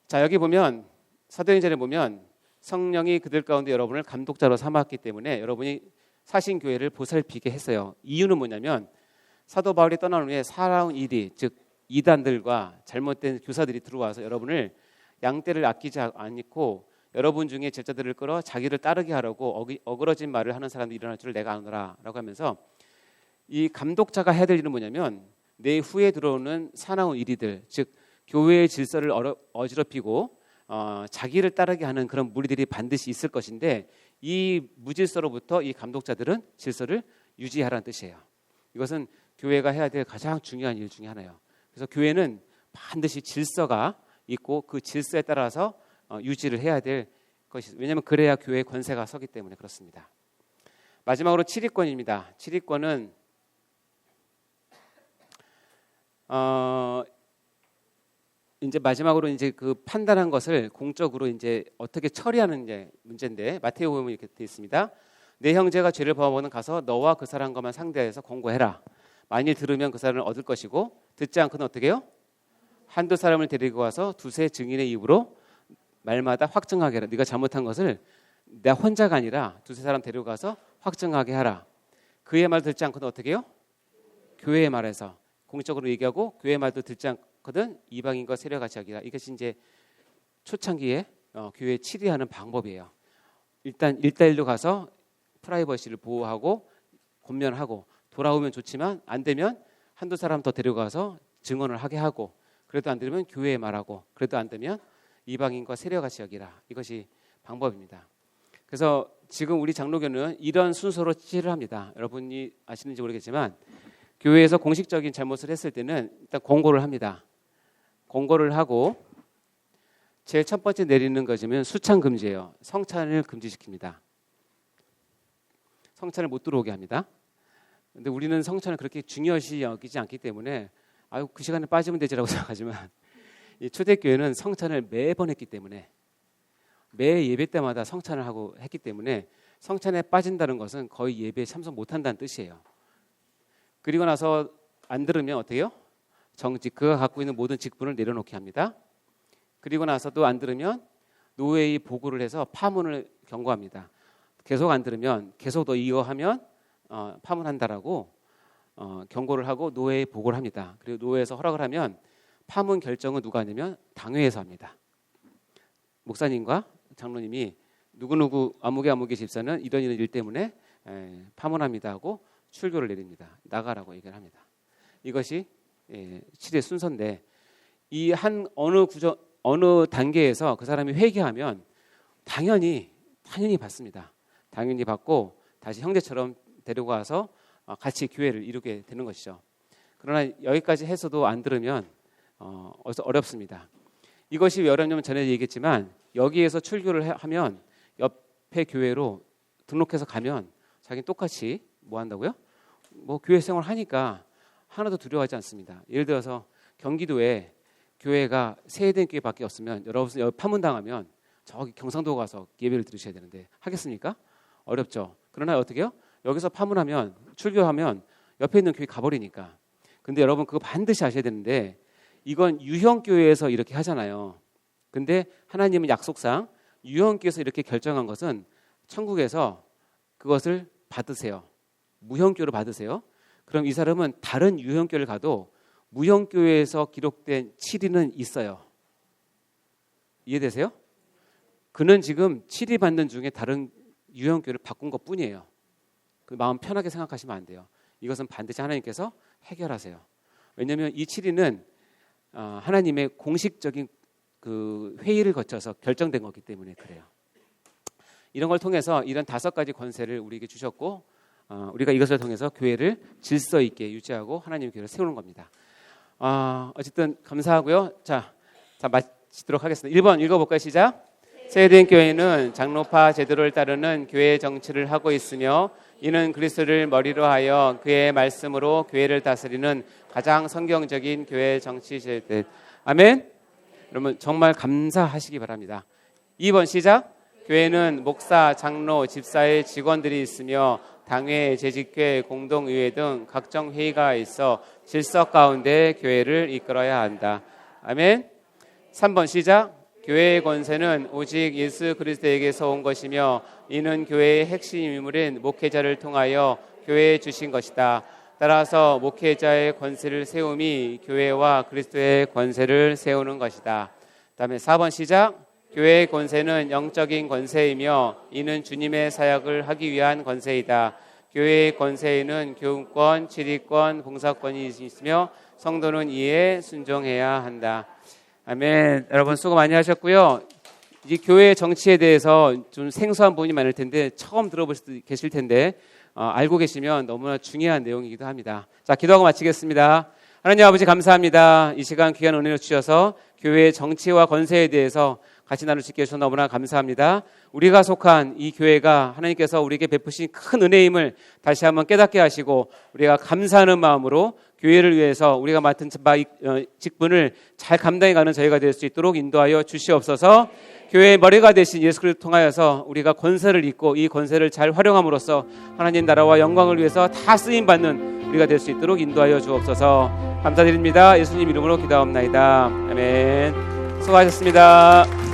자, 여기 보면 사도행전에 보면 성령이 그들 가운데 여러분을 감독자로 삼았기 때문에 여러분이 사신 교회를 보살피게 했어요. 이유는 뭐냐면 사도 바울이 떠난 후에 살아온 일이 즉 이단들과 잘못된 교사들이 들어와서 여러분을 양떼를 아끼지 않고 여러분 중에 제자들을 끌어 자기를 따르게 하려고 어그러진 말을 하는 사람들이 일어날 줄을 내가 아노라 라고 하면서 이 감독자가 해야 될 일은 뭐냐면 내 후에 들어오는 사나운 이리들 즉 교회의 질서를 어지럽히고 자기를 따르게 하는 그런 무리들이 반드시 있을 것인데 이 무질서로부터 이 감독자들은 질서를 유지하라는 뜻이에요. 이것은 교회가 해야 될 가장 중요한 일 중에 하나예요. 그래서 교회는 반드시 질서가 있고 그 질서에 따라서 유지를 해야 될 것이 왜냐하면 그래야 교회의 권세가 서기 때문에 그렇습니다. 마지막으로 7위권입니다. 7위권은 이제 마지막으로 이제 그 판단한 것을 공적으로 이제 어떻게 처리하는 이제 문제인데 마태복음에 이렇게 되어 있습니다. 내 형제가 죄를 범하면 가서 너와 그 사람과만 상대해서 공고해라. 만일 들으면 그 사람을 얻을 것이고 듣지 않고는 어떻게 해요? 한두 사람을 데리고 와서 두세 증인의 입으로 말마다 확증하게 하라. 네가 잘못한 것을 내 혼자가 아니라 두세 사람 데리고 가서 확증하게 하라. 그의 말 듣지 않고는 어떻게 해요? 교회의 말에서 공적으로 얘기하고 교회의 말도 듣지 않거든 이방인과 세력같이 하기라. 이것이 이제 초창기에 교회 치리하는 방법이에요. 일단 1대1로 가서 프라이버시를 보호하고 권면하고 돌아오면 좋지만 안 되면 한두 사람 더 데려가서 증언을 하게 하고 그래도 안 되면 교회에 말하고 그래도 안 되면 이방인과 세력같이 여기라. 이것이 방법입니다. 그래서 지금 우리 장로교는 이런 순서로 치를 합니다. 여러분이 아시는지 모르겠지만 교회에서 공식적인 잘못을 했을 때는 일단 공고를 합니다. 공고를 하고 제일 첫 번째 내리는 것이면 수찬 금지예요. 성찬을 금지시킵니다. 성찬을 못 들어오게 합니다. 근데 우리는 성찬을 그렇게 중요시 여기지 않기 때문에 아유 그 시간에 빠지면 되지라고 생각하지만 이 초대교회는 성찬을 매번 했기 때문에 매 예배 때마다 성찬을 하고 했기 때문에 성찬에 빠진다는 것은 거의 예배에 참석 못한다는 뜻이에요. 그리고 나서 안 들으면 어떻게 해요? 정직 그가 갖고 있는 모든 직분을 내려놓게 합니다. 그리고 나서도 안 들으면 노회의 보고를 해서 파문을 경고합니다. 계속 안 들으면 계속 더 이거 하면 파문한다라고 경고를 하고 노회에 보고를 합니다. 그리고 노회에서 허락을 하면 파문 결정은 누가 하냐면 당회에서 합니다. 목사님과 장로님이 누구누구 아무개 집사는 이런 일 때문에 파문합니다 하고 출교를 내립니다. 나가라고 얘기를 합니다. 이것이 칠의 순서인데 이 한 어느 단계에서 그 사람이 회개하면 당연히 받습니다. 당연히 받고 다시 형제처럼 데리고 와서 같이 교회를 이루게 되는 것이죠. 그러나 여기까지 해서도 안 들으면 어렵습니다. 이것이 왜 어렵냐면 전에 얘기했지만 여기에서 출교를 하면 옆에 교회로 등록해서 가면 자기는 똑같이 뭐 한다고요? 뭐 교회 생활을 하니까 하나도 두려워하지 않습니다. 예를 들어서 경기도에 교회가 세대된 교회밖에 없으면 여러분 여기 파문당하면 저기 경상도 가서 예배를 들으셔야 되는데 하겠습니까? 어렵죠. 그러나 어떻게 해요? 여기서 파문하면 출교하면 옆에 있는 교회 가버리니까. 근데 여러분 그거 반드시 아셔야 되는데 이건 유형교회에서 이렇게 하잖아요. 근데 하나님은 약속상 유형교회에서 이렇게 결정한 것은 천국에서 그것을 받으세요. 무형교회로 받으세요. 그럼 이 사람은 다른 유형교회를 가도 무형교회에서 기록된 7위는 있어요. 이해되세요? 그는 지금 7위 받는 중에 다른 유형교회를 바꾼 것뿐이에요. 그 마음 편하게 생각하시면 안 돼요. 이것은 반드시 하나님께서 해결하세요. 왜냐하면 이 7위는 하나님의 공식적인 그 회의를 거쳐서 결정된 거기 때문에 그래요. 이런 걸 통해서 이런 5가지 권세를 우리에게 주셨고 우리가 이것을 통해서 교회를 질서 있게 유지하고 하나님의 교회를 세우는 겁니다. 어쨌든 감사하고요. 자 마치도록 하겠습니다. 1번 읽어볼까요? 시작. 세대된 교회는 장로파 제도를 따르는 교회 정치를 하고 있으며 이는 그리스도를 머리로 하여 그의 말씀으로 교회를 다스리는 가장 성경적인 교회 정치 제도. 아멘. 여러분 정말 감사하시기 바랍니다. 2번 시작. 교회는 목사, 장로, 집사의 직원들이 있으며 당회, 재직회, 공동의회 등 각종 회의가 있어 질서 가운데 교회를 이끌어야 한다. 아멘. 3번 시작. 교회의 권세는 오직 예수 그리스도에게서 온 것이며 이는 교회의 핵심 인물인 목회자를 통하여 교회에 주신 것이다. 따라서 목회자의 권세를 세움이 교회와 그리스도의 권세를 세우는 것이다. 다음에 4번 시작. 교회의 권세는 영적인 권세이며 이는 주님의 사역을 하기 위한 권세이다. 교회의 권세에는 교훈권, 지휘권, 봉사권이 있으며 성도는 이에 순종해야 한다. 아멘. 여러분 수고 많이 하셨고요. 이 교회 정치에 대해서 좀 생소한 부분이 많을 텐데 처음 들어볼 수도 계실 텐데 알고 계시면 너무나 중요한 내용이기도 합니다. 자, 기도하고 마치겠습니다. 하나님 아버지 감사합니다. 이 시간 귀한 은혜를 주셔서 교회의 정치와 권세에 대해서 같이 나눌 수 있게 해주셔서 너무나 감사합니다. 우리가 속한 이 교회가 하나님께서 우리에게 베푸신 큰 은혜임을 다시 한번 깨닫게 하시고 우리가 감사하는 마음으로 교회를 위해서 우리가 맡은 직분을 잘 감당해가는 저희가 될 수 있도록 인도하여 주시옵소서. 교회의 머리가 되신 예수 그리스도를 통하여서 우리가 권세를 입고 이 권세를 잘 활용함으로써 하나님 나라와 영광을 위해서 다 쓰임받는 우리가 될 수 있도록 인도하여 주옵소서. 감사드립니다. 예수님 이름으로 기도하옵나이다. 아멘. 수고하셨습니다.